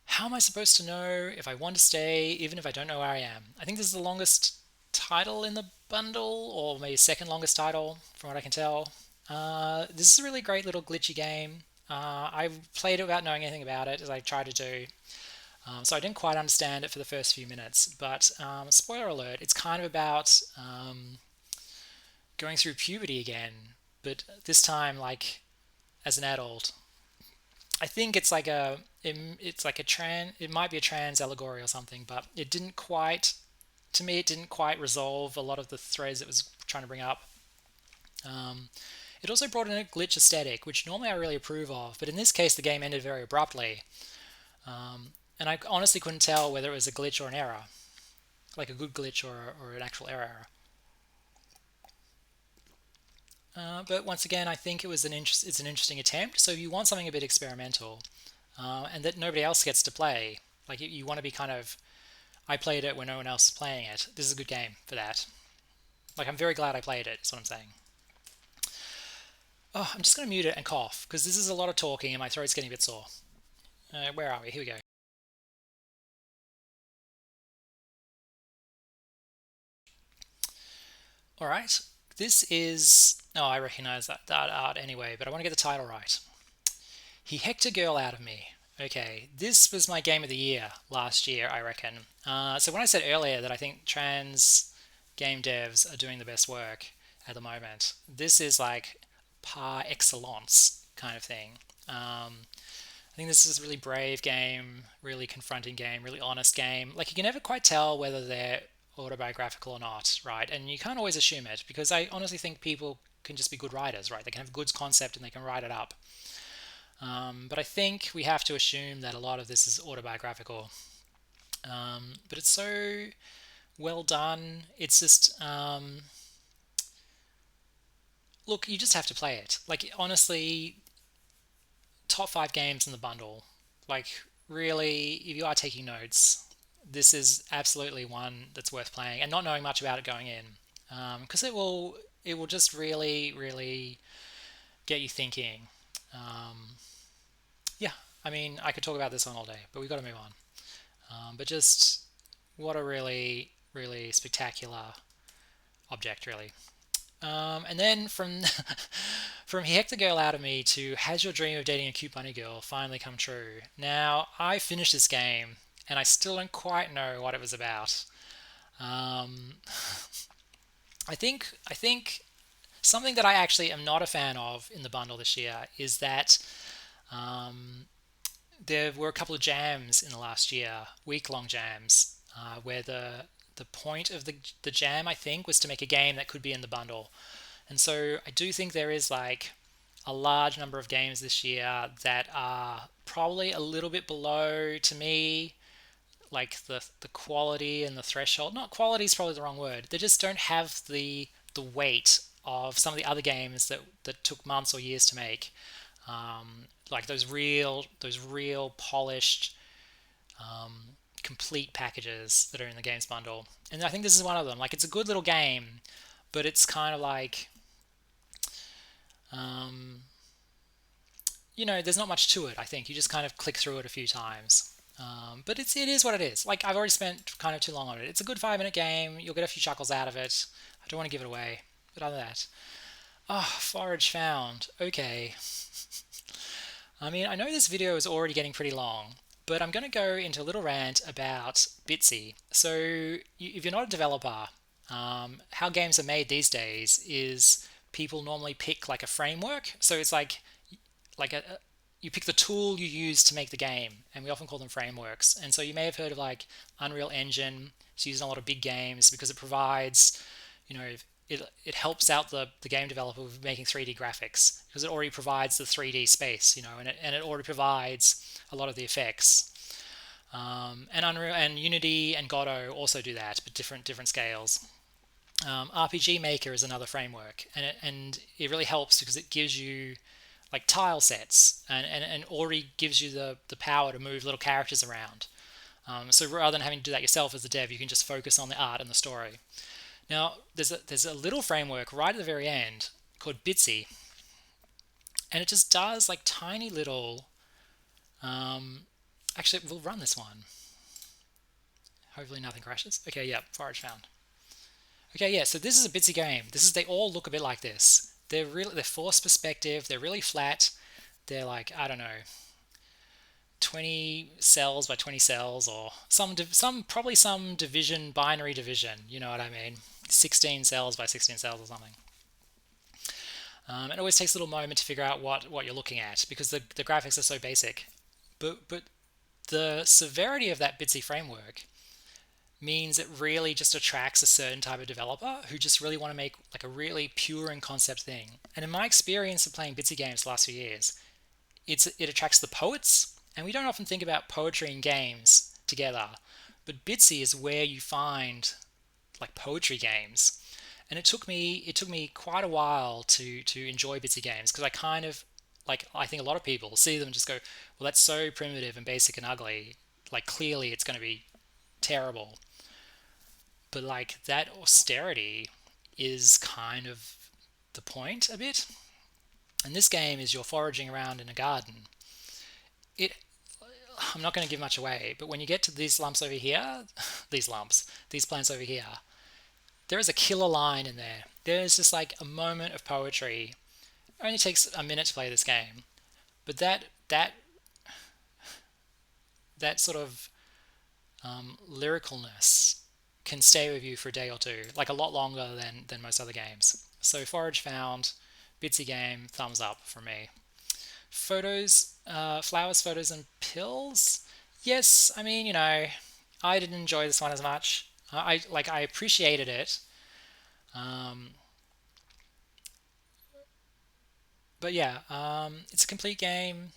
How am I supposed to know if I want to stay, even if I don't know where I am? I think this is the longest title in the bundle, or maybe second longest title, from what I can tell. This is a really great little glitchy game. I played it without knowing anything about it, as I tried to do. So I didn't quite understand it for the first few minutes, but spoiler alert, it's kind of about going through puberty again, but this time like as an adult. I think it's like a trans, it might be a trans allegory or something, but it didn't quite, to me, it didn't quite resolve a lot of the threads it was trying to bring up. It also brought in a glitch aesthetic, which normally I really approve of, but in this case the game ended very abruptly, and I honestly couldn't tell whether it was a glitch or an error. like a good glitch or an actual error. But once again, I think it's an interesting attempt. So you want something a bit experimental, and that nobody else gets to play. Like you want to be kind of, I played it when no one else is playing it. This is a good game for that. Like I'm very glad I played it. Is what I'm saying. Oh, I'm just going to mute it and cough because this is a lot of talking and my throat's getting a bit sore. Where are we? Here we go. All right. This is. Oh, I recognize that art anyway, but I want to get the title right. He hecked a girl out of me. Okay, this was my game of the year last year, I reckon. So when I said earlier that I think trans game devs are doing the best work at the moment, this is like par excellence kind of thing. I think this is a really brave game, really confronting game, really honest game. Like you can never quite tell whether they're autobiographical or not, right? And you can't always assume it because I honestly think people can just be good writers, right? They can have a good concept and they can write it up. But I think we have to assume that a lot of this is autobiographical. But it's so well done. It's just, look, you just have to play it. Like, honestly, top 5 games in the bundle. Like, really, if you are taking notes, this is absolutely one that's worth playing and not knowing much about it going in. Because it will just really, really get you thinking. Yeah, I mean, I could talk about this one all day, but we've got to move on. But just what a really, really spectacular object, really. And then from from He Hecked the Girl Out of Me to Has Your Dream of Dating a Cute Bunny Girl Finally Come True? Now, I finished this game and I still don't quite know what it was about. Um, I think something that I actually am not a fan of in the bundle this year is that um, there were a couple of jams in the last year, week-long jams, where the point of the jam I think was to make a game that could be in the bundle. And so I do think there is like a large number of games this year that are probably a little bit below to me, like the quality and the threshold. Not quality is probably the wrong word. They just don't have the weight of some of the other games that took months or years to make. Like those real polished complete packages that are in the games bundle. And I think this is one of them. Like it's a good little game, but it's kind of like um, there's not much to it. I think you just kind of click through it a few times. But it is what it is. Like I've already spent kind of too long on it. It's a good 5-minute game. You'll get a few chuckles out of it. I don't want to give it away. But other than that, forage found. Okay. I mean, I know this video is already getting pretty long, but I'm going to go into a little rant about Bitsy. So, if you're not a developer, how games are made these days is people normally pick like a framework. So it's like you pick the tool you use to make the game, and we often call them frameworks. And so you may have heard of like Unreal Engine. It's used in a lot of big games because it provides, you know, it helps out the game developer with making 3D graphics because it already provides the 3D space, and it already provides a lot of the effects. And Unreal and Unity and Godot also do that, but different scales. RPG Maker is another framework, and it really helps because it gives you like tile sets and already gives you the power to move little characters around. So rather than having to do that yourself as a dev, you can just focus on the art and the story. Now, there's a little framework right at the very end called Bitsy, and it just does like tiny little. Actually, we'll run this one. Hopefully, nothing crashes. Okay, yeah, forage found. Okay, yeah. So this is a Bitsy game. They all look a bit like this. They're forced perspective. They're really flat. They're like I don't know, 20 cells by 20 cells, or probably some division, binary division. You know what I mean? 16 cells by 16 cells or something. It always takes a little moment to figure out what you're looking at because the graphics are so basic. But the severity of that Bitsy framework means it really just attracts a certain type of developer who just really want to make like a really pure and concept thing. And in my experience of playing Bitsy games the last few years, it attracts the poets, and we don't often think about poetry in games together. But Bitsy is where you find like poetry games, and it took me quite a while to enjoy Bitsy games because I kind of like I think a lot of people see them and just go, well, that's so primitive and basic and ugly. Like clearly it's going to be terrible, but like that austerity is kind of the point a bit. And this game is you're foraging around in a garden. It I'm not going to give much away, but when you get to these lumps over here, these plants over here, there is a killer line in there. There's just like a moment of poetry. It only takes a minute to play this game, but that sort of lyricalness can stay with you for a day or two, like a lot longer than most other games. So Forage Found, Bitsy game, thumbs up for me. Photos, flowers, photos, and pills. Yes, I mean I didn't enjoy this one as much. I appreciated it, um, but yeah, it's a complete game.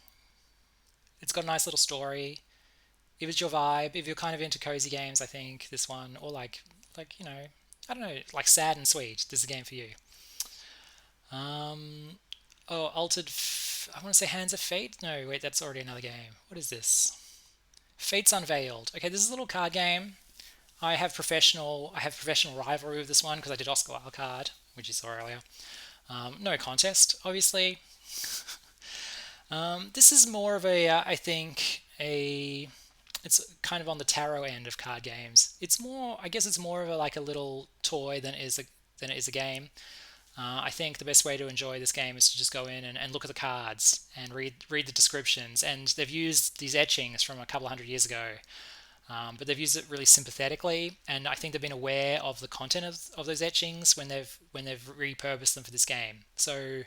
It's got a nice little story. If it's your vibe, if you're kind of into cozy games, I think this one, or like I don't know, like sad and sweet. This is a game for you. Um, oh, I want to say Hands of Fate. No, wait, that's already another game. What is this? Fates Unveiled. Okay, this is a little card game. I have professional rivalry with this one because I did Oscar Wildcard, which you saw earlier. No contest, obviously. This is more of I think it's kind of on the tarot end of card games. I guess it's more of like a little toy than it is a game. I think the best way to enjoy this game is to just go in and look at the cards and read the descriptions. And they've used these etchings from a couple of hundred years ago, but they've used it really sympathetically. And I think they've been aware of the content of those etchings when they've repurposed them for this game. So,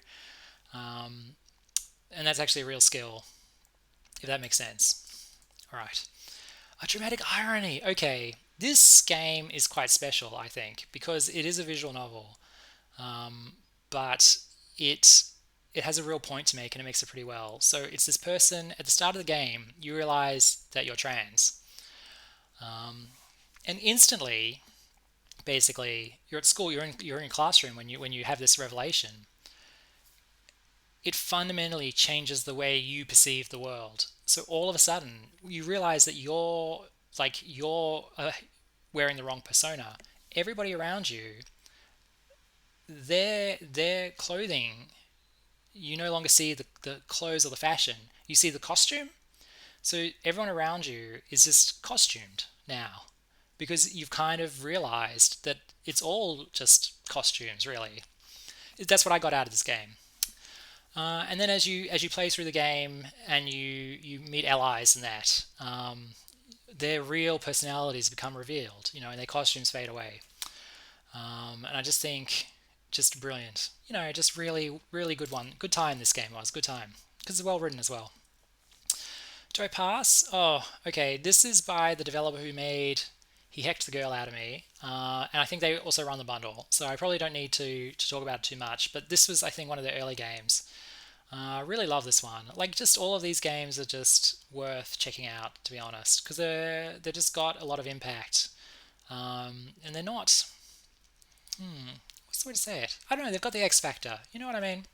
and that's actually a real skill, if that makes sense. All right, a dramatic irony. Okay, this game is quite special, I think, because it is a visual novel, but it it has a real point to make and it makes it pretty well. So it's this person at the start of the game. You realize that you're trans, and instantly, basically, you're at school. You're in a classroom when you have this revelation. It fundamentally changes the way you perceive the world. So all of a sudden, you realize that you're wearing the wrong persona. Everybody around you, their clothing, you no longer see the clothes or the fashion. You see the costume. So everyone around you is just costumed now because you've kind of realized that it's all just costumes, really. That's what I got out of this game. And then as you play through the game and you meet allies and that, their real personalities become revealed, and their costumes fade away. And I just think, just brilliant. Just really, really good one. Good time this game was. Good time. Because it's well written as well. Do I pass? Oh, okay. This is by the developer who made He Hecked the Girl Out of Me. And I think they also run the bundle. So I probably don't need to talk about it too much. But this was, I think, one of their early games. I really love this one. Like, just all of these games are just worth checking out, to be honest. Because they're just got a lot of impact. And they're not. What's the way to say it? I don't know. They've got the X factor. You know what I mean?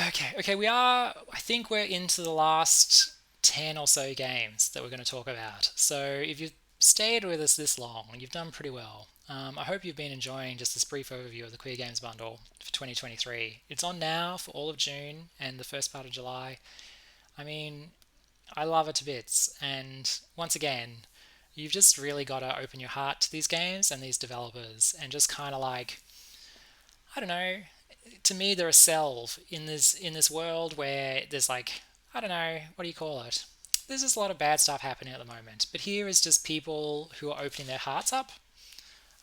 Okay. I think we're into the last 10 or so games that we're going to talk about. So if you've stayed with us this long, you've done pretty well. I hope you've been enjoying just this brief overview of the Queer Games Bundle for 2023. It's on now for all of June and the first part of July. I mean, I love it to bits. And once again, you've just really got to open your heart to these games and these developers and just kind of like, I don't know, to me they're a salve in this world where there's like, I don't know, what do you call it? There's just a lot of bad stuff happening at the moment. But here is just people who are opening their hearts up.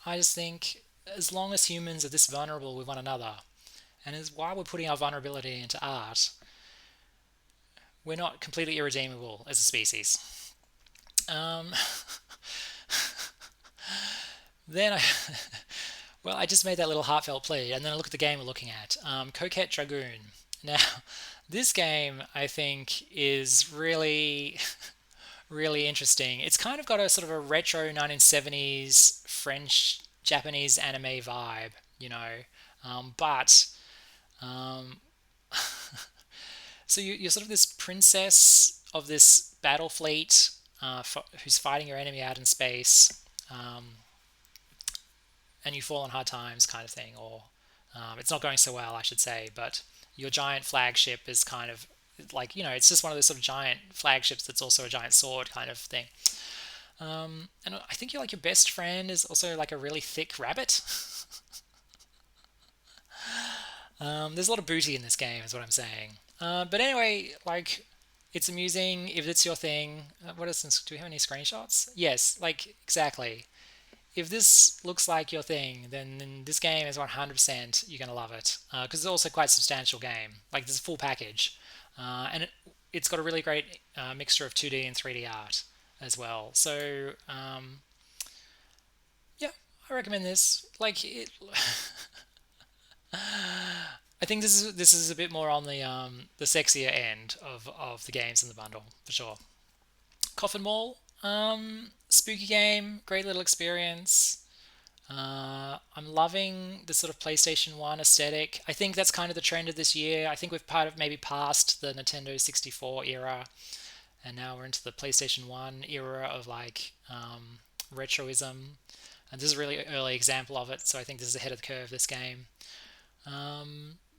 I just think as long as humans are this vulnerable with one another, and as while we're putting our vulnerability into art, we're not completely irredeemable as a species. Um, then I, well, I just made that little heartfelt plea, and then I look at the game we're looking at, Coquette Dragoon. Now, this game I think is really, really interesting. It's kind of got a sort of a retro 1970s French Japanese anime vibe, you know. But um, so you're sort of this princess of this battle fleet who's fighting your enemy out in space, um, and you fall on hard times, kind of thing, or it's not going so well, I should say. But your giant flagship is kind of like, it's just one of those sort of giant flagships that's also a giant sword kind of thing. And I think you're like your best friend is also like a really thick rabbit. There's a lot of booty in this game, is what I'm saying. But anyway, like, it's amusing if it's your thing. What is this? Do we have any screenshots? Yes, like, exactly. If this looks like your thing, then this game is 100% you're going to love it. Because it's also quite a substantial game. Like, there's a full package. It's got a really great mixture of 2D and 3D art as well. So, yeah, I recommend this. Like, I think this is a bit more on the sexier end of the games in the bundle for sure. Coffin Mall, spooky game, great little experience. I'm loving the sort of PlayStation 1 aesthetic. I think that's kind of the trend of this year. I think we've part of maybe passed the Nintendo 64 era, and now we're into the PlayStation 1 era of like retroism. And this is a really early example of it, so I think this is ahead of the curve, this game.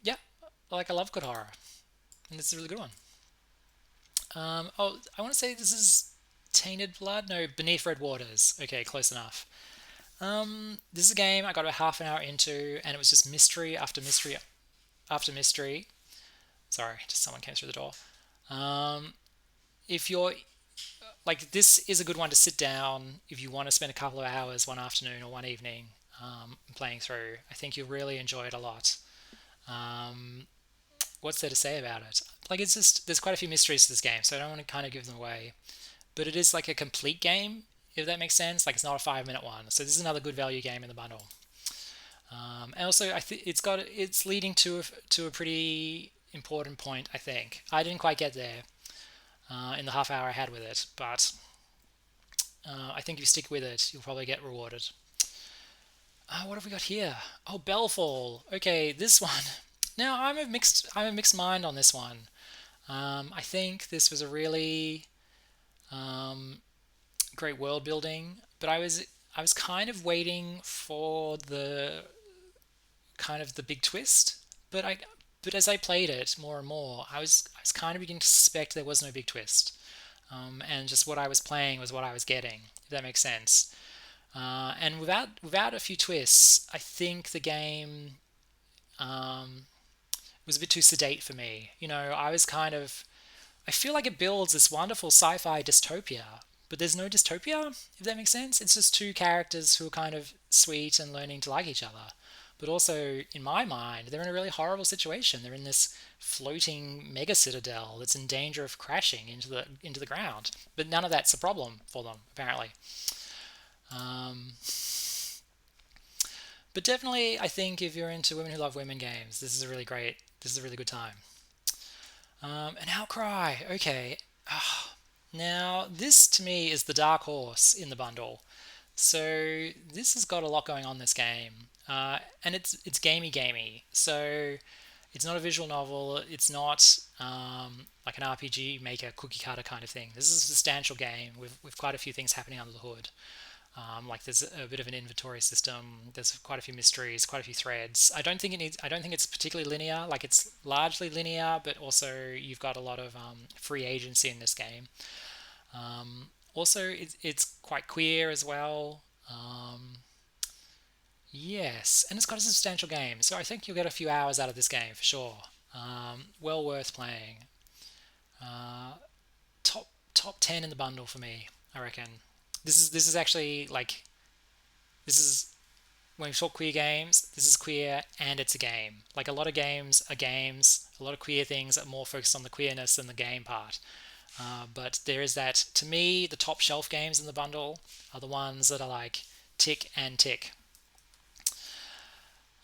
Yeah, like I love good horror, and this is a really good one. Oh, I want to say this is Tainted Blood. No, Beneath Red Waters. Okay, close enough. This is a game I got about half an hour into, and it was just mystery after mystery after mystery. Sorry, just someone came through the door. Um, if you're like, this is a good one to sit down if you want to spend a couple of hours one afternoon or one evening playing through. I think you'll really enjoy it a lot. Um, what's there to say about it? Like, it's just there's quite a few mysteries to this game, so I don't want to kind of give them away. But it is like a complete game, if that makes sense. Like, it's not a 5 minute one. So this is another good value game in the bundle. And also, I think it's leading to a pretty important point. I think I didn't quite get there in the half hour I had with it, but I think if you stick with it, you'll probably get rewarded. What have we got here? Oh, Bellfall. Okay, this one. Now I'm a mixed mind on this one. I think this was a really um, great world building, but I was kind of waiting for the big twist. But as I played it more and more, I was kind of beginning to suspect there was no big twist, and just what I was playing was what I was getting. If that makes sense. And without a few twists, I think the game um, was a bit too sedate for me. I feel like it builds this wonderful sci-fi dystopia, but there's no dystopia, if that makes sense. It's just two characters who are kind of sweet and learning to like each other. But also, in my mind, they're in a really horrible situation. They're in this floating mega citadel that's in danger of crashing into the ground. But none of that's a problem for them, apparently. Um, but definitely, I think if you're into women who love women games, this is a really good time. An Outcry. Okay. Now, this to me is the dark horse in the bundle. So this has got a lot going on this game, and it's gamey. So it's not a visual novel. It's not like an RPG maker cookie cutter kind of thing. This is a substantial game with quite a few things happening under the hood. Like, there's a bit of an inventory system. There's quite a few mysteries, quite a few threads. I don't think it's particularly linear. Like, it's largely linear, but also you've got a lot of free agency in this game. Also, it's quite queer as well. Yes, and it's got a substantial game, so I think you'll get a few hours out of this game for sure. Well worth playing. Uh, top 10 in the bundle for me, I reckon. This is actually like this is when we talk queer games. This is queer and it's a game. Like, a lot of games are games. A lot of queer things are more focused on the queerness than the game part. But there is that. To me, the top shelf games in the bundle are the ones that are like tick and tick.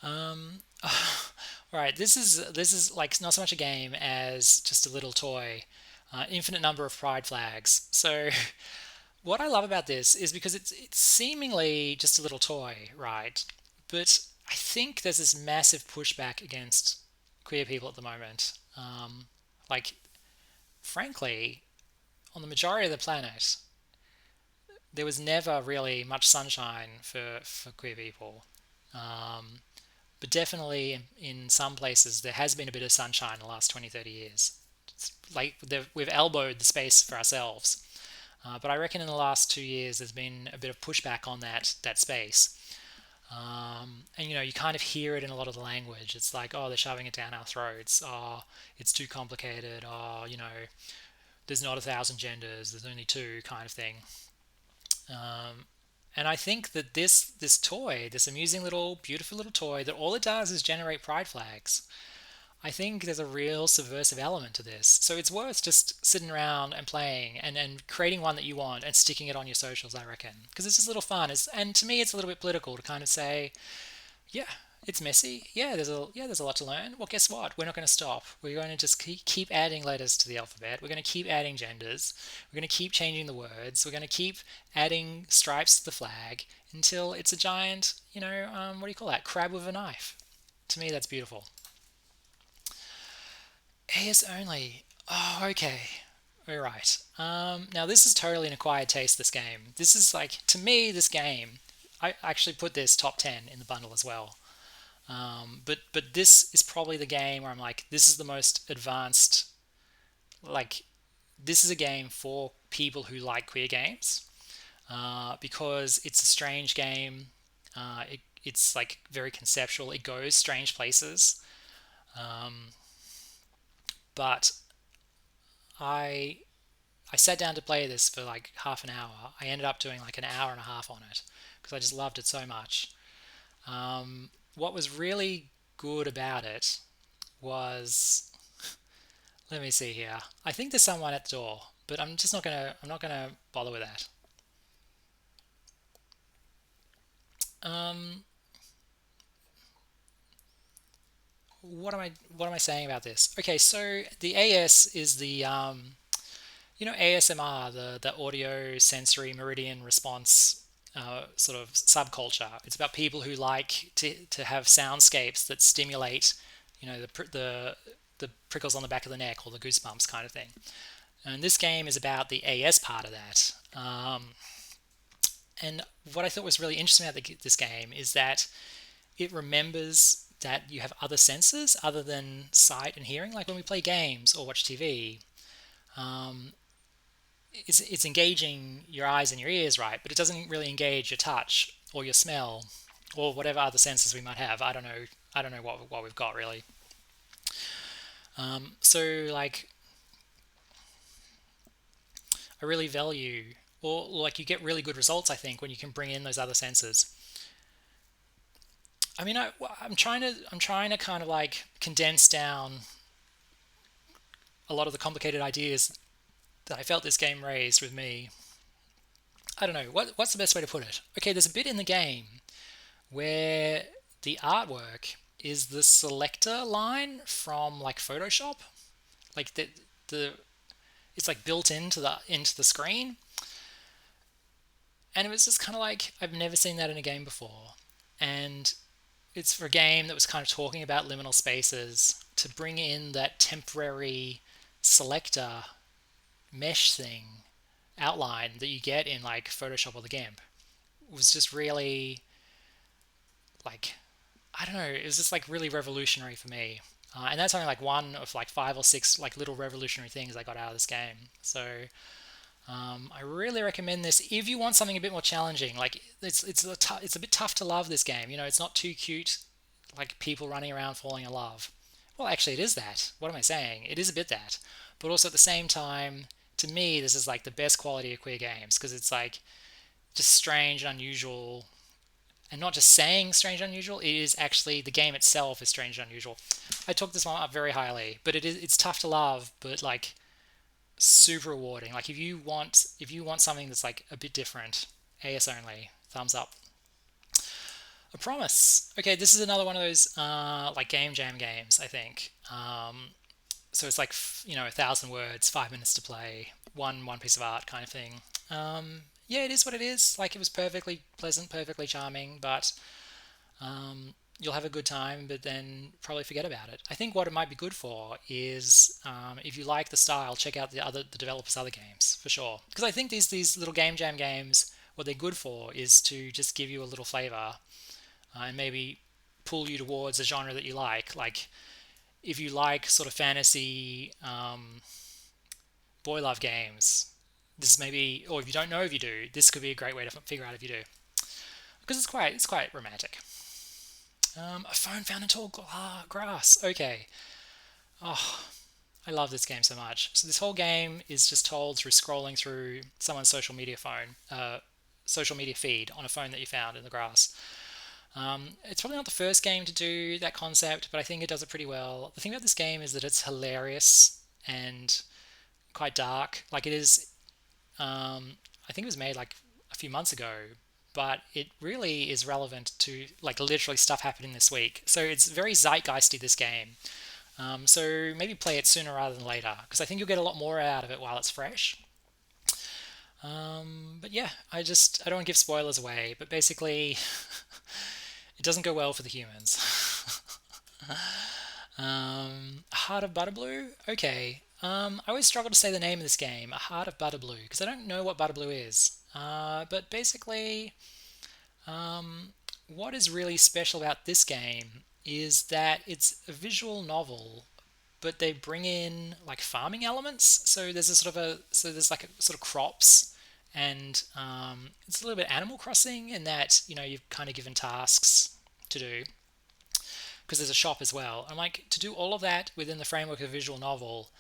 Um, all right, this is like not so much a game as just a little toy. infinite number of pride flags. So what I love about this is because it's seemingly just a little toy, right? But I think there's this massive pushback against queer people at the moment. Like, frankly, on the majority of the planet, there was never really much sunshine for queer people. Um, but definitely in some places, there has been a bit of sunshine in the last 20, 30 years. It's like we've elbowed the space for ourselves. But I reckon in the last 2 years, there's been a bit of pushback on that space. And you kind of hear it in a lot of the language. It's like, oh, they're shoving it down our throats. Oh, it's too complicated. Oh, there's not 1,000 genders. There's only two, kind of thing. And I think that this toy, this amusing little, beautiful little toy, that all it does is generate pride flags. I think there's a real subversive element to this. So it's worth just sitting around and playing and creating one that you want and sticking it on your socials, I reckon. Because it's just a little fun. And to me, it's a little bit political to kind of say, yeah, it's messy. Yeah, there's a lot to learn. Well, guess what? We're not going to stop. We're going to just keep adding letters to the alphabet. We're going to keep adding genders. We're going to keep changing the words. We're going to keep adding stripes to the flag until it's a giant, what do you call that? Crab with a knife. To me, that's beautiful. AS only. Oh, okay. All right. Now this is totally an acquired taste. This game. This is like, to me, this game. I actually put this top 10 in the bundle as well. But this is probably the game where I'm like, this is the most advanced. Like, this is a game for people who like queer games, because it's a strange game. It's like very conceptual. It goes strange places. Um, but I I sat down to play this for like half an hour. I ended up doing like an hour and a half on it because I just loved it so much. What was really good about it was, let me see here. I think there's someone at the door, but I'm not gonna bother with that. Um, what am I saying about this? Okay, so the AS is the ASMR, the audio sensory meridian response sort of subculture. It's about people who like to have soundscapes that stimulate, the prickles on the back of the neck or the goosebumps kind of thing. And this game is about the AS part of that. And what I thought was really interesting about this game is that it remembers that you have other senses other than sight and hearing. Like when we play games or watch TV, it's engaging your eyes and your ears, right? But it doesn't really engage your touch or your smell or whatever other senses we might have. I don't know. I don't know what we've got really. So like, I really value, or like, you get really good results, I think, when you can bring in those other senses. I mean, I'm trying to kind of like condense down a lot of the complicated ideas that I felt this game raised with me. I don't know what's the best way to put it. Okay, there's a bit in the game where the artwork is the selector line from like Photoshop, like the it's like built into the screen, and it was just kind of like, I've never seen that in a game before, and it's for a game that was kind of talking about liminal spaces to bring in that temporary selector mesh thing outline that you get in like Photoshop or the GIMP. It was just really like, I don't know, it was just like really revolutionary for me. And that's only like one of like five or six like little revolutionary things I got out of this game. So I really recommend this if you want something a bit more challenging. Like it's a bit tough to love this game. It's not too cute, like people running around falling in love. Well, actually, it is that. What am I saying? It is a bit that, but also at the same time, to me, this is like the best quality of queer games because it's like just strange, unusual, and not just saying strange, unusual. It is actually, the game itself is strange, unusual. I took this one up very highly, but it's tough to love, but like super rewarding. Like if you want something that's like a bit different, AS only, thumbs up. A Promise. Okay, this is another one of those like game jam games, I think. So it's like 1,000 words, 5 minutes to play, one piece of art kind of thing. Yeah, it is what it is. Like it was perfectly pleasant, perfectly charming, but you'll have a good time, but then probably forget about it. I think what it might be good for is if you like the style, check out the developers' other games for sure. Because I think these little game jam games, what they're good for is to just give you a little flavor and maybe pull you towards a genre that you like. Like if you like sort of fantasy boy love games, this maybe, or if you don't know if you do, this could be a great way to figure out if you do, because it's quite romantic. A phone found in tall grass. Okay. Oh, I love this game so much. So this whole game is just told through scrolling through someone's social media feed on a phone that you found in the grass. It's probably not the first game to do that concept, but I think it does it pretty well. The thing about this game is that it's hilarious and quite dark. Like it is, I think it was made like a few months ago, but it really is relevant to like literally stuff happening this week. So it's very zeitgeisty, this game. So maybe play it sooner rather than later because I think you'll get a lot more out of it while it's fresh. But yeah, I don't want to give spoilers away, but basically it doesn't go well for the humans. Heart of Butterblue? Okay. I always struggle to say the name of this game, A Heart of Butterblue, because I don't know what Butterblue is. But basically, what is really special about this game is that it's a visual novel, but they bring in like farming elements. So there's like a sort of crops, and it's a little bit Animal Crossing in that you're kind of given tasks to do because there's a shop as well. I'm like, to do all of that within the framework of a visual novel,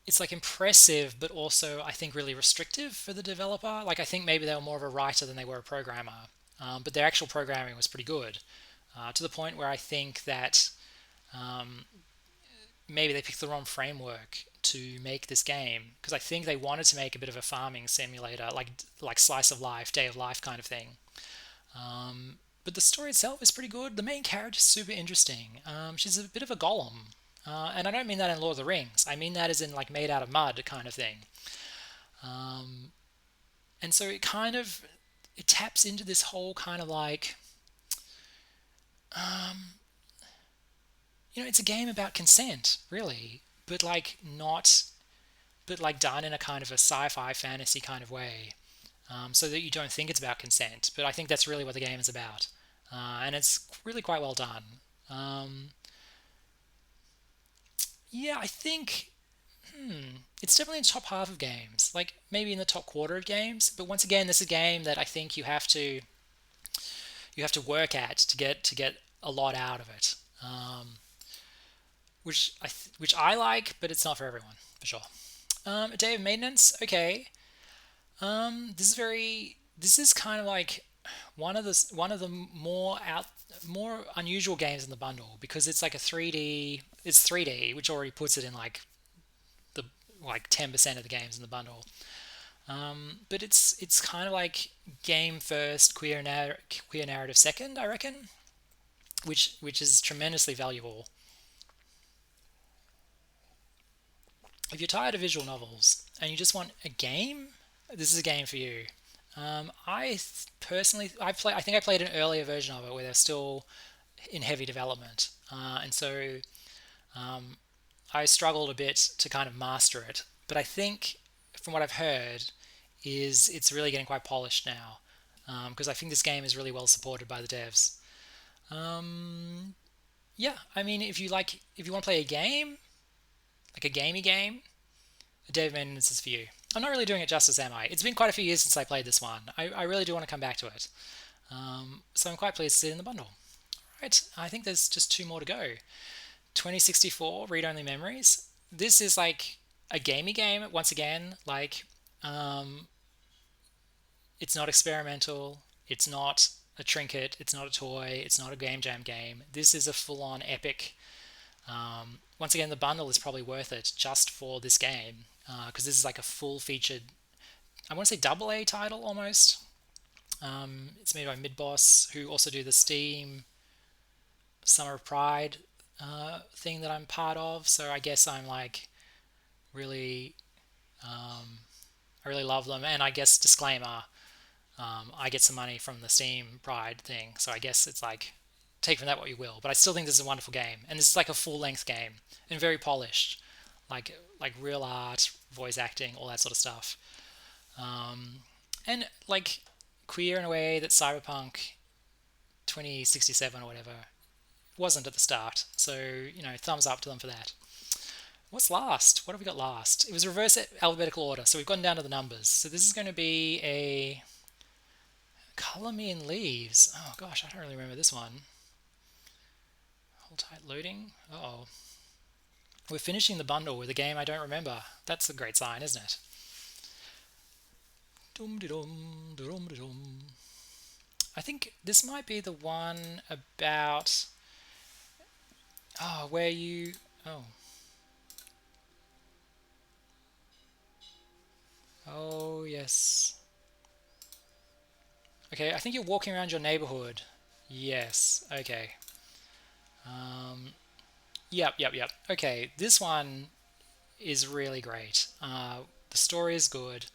it's like impressive, but also I think really restrictive for the developer. Like I think maybe they were more of a writer than they were a programmer, but their actual programming was pretty good, to the point where I think that maybe they picked the wrong framework to make this game because I think they wanted to make a bit of a farming simulator, like slice of life, day of life kind of thing. But the story itself is pretty good. The main character is super interesting. She's a bit of a golem. And I don't mean that in Lord of the Rings. I mean that as in like made out of mud kind of thing. And so it taps into this whole kind of like it's a game about consent, really, but like not, but like done in a kind of a sci-fi fantasy kind of way, so that you don't think it's about consent. But I think that's really what the game is about, and it's really quite well done. Um, yeah, I think it's definitely in the top half of games, like maybe in the top quarter of games. But once again, this is a game that I think you have to work at to get a lot out of it, which I like, but it's not for everyone for sure. A day of maintenance. Okay. This is very. This is kind of like one of the more unusual games in the bundle because it's like a 3D. It's 3D, which already puts it in the like 10% of the games in the bundle. But it's kind of like game first, queer narrative second, I reckon, which is tremendously valuable. If you're tired of visual novels and you just want a game, this is a game for you. Personally, I think I played an earlier version of it where they're still in heavy development, and so I struggled a bit to kind of master it. But I think, from what I've heard, is it's really getting quite polished now, because I think this game is really well supported by the devs. Um, yeah, I mean, if you want to play a game, like a gamey game, a Day of Maintenance is for you. I'm not really doing it justice, am I? It's been quite a few years since I played this one. I really do want to come back to it. So I'm quite pleased to see it in the bundle. Right, I think there's just two more to go. 2064 Read Only Memories. This is like a gamey game once again. Like, um, it's not experimental. It's not a trinket. It's not a toy. It's not a game jam game. This is a full-on epic. Once again, the bundle is probably worth it just for this game because this is like a full-featured. I want to say double A title almost. It's made by Midboss, who also do the Steam Summer of Pride thing that I'm part of. So I guess I'm like really, um, I really love them. And I guess disclaimer, I get some money from the Steam Pride thing. So I guess it's like take from that what you will. But I still think this is a wonderful game, and this is like a full length game and very polished, like real art, voice acting, all that sort of stuff. Um, and like queer in a way that Cyberpunk 2067 or whatever wasn't at the start. So, thumbs up to them for that. What's last? What have we got last? It was reverse alphabetical order, so we've gone down to the numbers. So this is going to be a Color Me in Leaves. Oh gosh, I don't really remember this one. Hold tight, loading. Uh-oh. We're finishing the bundle with a game I don't remember. That's a great sign, isn't it? Dum dum dum dum. I think this might be the one about where you oh yes. Okay, I think you're walking around your neighborhood. Yes. Okay. Um, yep. Okay, this one is really great. The story is good,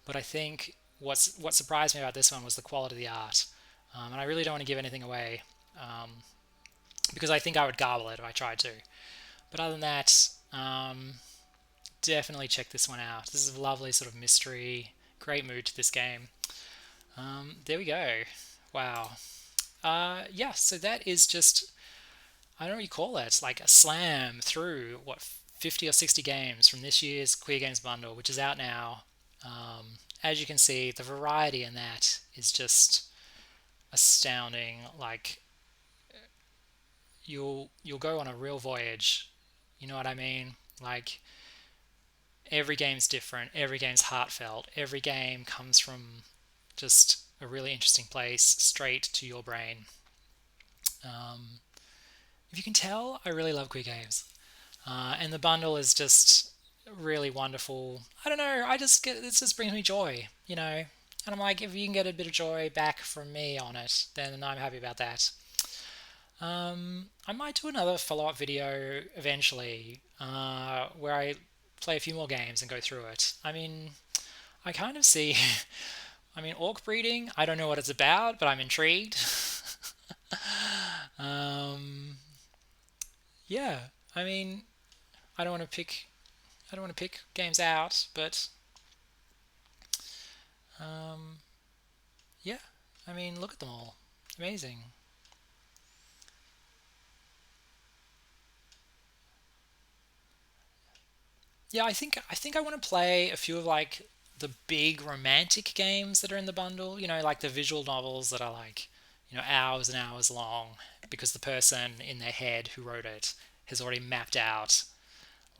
but I think what surprised me about this one was the quality of the art. And I really don't want to give anything away because I think I would garble it if I tried to. But other than that, definitely check this one out. This is a lovely sort of mystery, great mood to this game. There we go. Wow. Yeah, so that is just, I don't know what you call it, it's like a slam through, 50 or 60 games from this year's Queer Games Bundle, which is out now. As you can see, the variety in that is just astounding. Like, you'll go on a real voyage. You know what I mean? Like, every game's different, every game's heartfelt, every game comes from just a really interesting place straight to your brain. Um, if you can tell, I really love queer games, and the bundle is just really wonderful. I don't know, I just get it just brings me joy, and I'm like, if you can get a bit of joy back from me on it, then I'm happy about that. I might do another follow-up video eventually, where I play a few more games and go through it. I mean, I kind of see. I mean, orc breeding. I don't know what it's about, but I'm intrigued. um, yeah. I mean, I don't want to pick. I don't want to pick games out, but um, yeah. I mean, look at them all. Amazing. Yeah, I think I want to play a few of like the big romantic games that are in the bundle. Like the visual novels that are like, hours and hours long because the person in their head who wrote it has already mapped out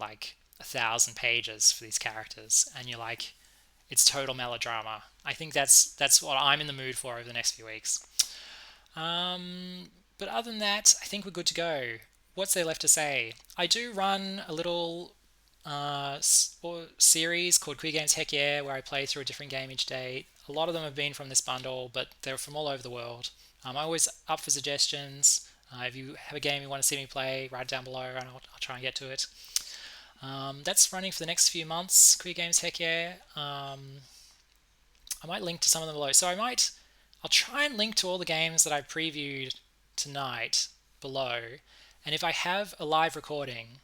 like 1,000 pages for these characters, and you're like, it's total melodrama. I think that's what I'm in the mood for over the next few weeks. But other than that, I think we're good to go. What's there left to say? I do run a little series called Queer Games Heck Yeah, where I play through a different game each day. A lot of them have been from this bundle, but they're from all over the world. I'm always up for suggestions. If you have a game you want to see me play, write it down below and I'll try and get to it. That's running for the next few months, Queer Games Heck Yeah. I might link to some of them below. So I'll try and link to all the games that I previewed tonight below. And if I have a live recording,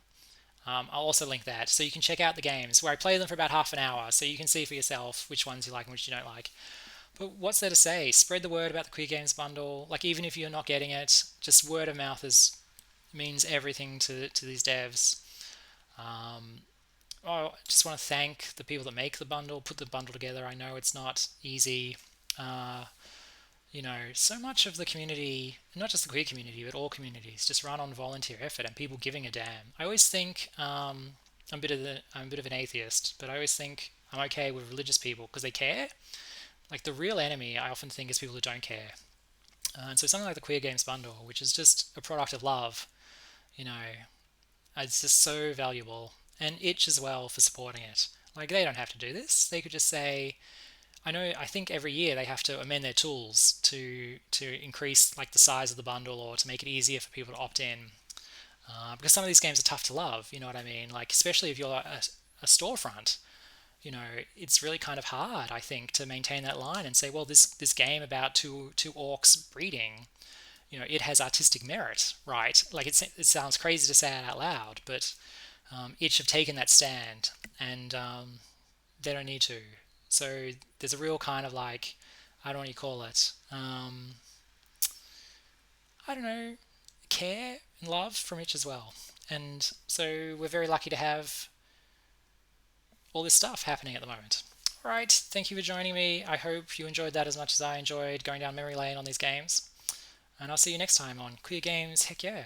I'll also link that. So you can check out the games where I play them for about half an hour. So you can see for yourself which ones you like and which you don't like. But what's there to say? Spread the word about the Queer Games Bundle. Like, even if you're not getting it, just word of mouth means everything to these devs. I just want to thank the people that make the bundle, put the bundle together. I know it's not easy. Uh, so much of the community, not just the queer community, but all communities, just run on volunteer effort and people giving a damn. I always think I'm a bit of an atheist, but I always think I'm okay with religious people because they care. Like, the real enemy, I often think, is people who don't care. And so something like the Queer Games Bundle, which is just a product of love, you know, it's just so valuable. And Itch as well for supporting it. Like, they don't have to do this. They could just say, I think every year they have to amend their tools to increase like the size of the bundle or to make it easier for people to opt in. because some of these games are tough to love. You know what I mean? Like especially if you're a storefront, it's really kind of hard, I think, to maintain that line and say, well, this game about two orcs breeding, it has artistic merit, right? Like it sounds crazy to say it out loud, but each have taken that stand, and they don't need to. So there's a real kind of like, I don't know what you call it. I don't know, care and love from each as well. And so we're very lucky to have all this stuff happening at the moment. All right, thank you for joining me. I hope you enjoyed that as much as I enjoyed going down memory lane on these games. And I'll see you next time on Queer Games Heck Yeah.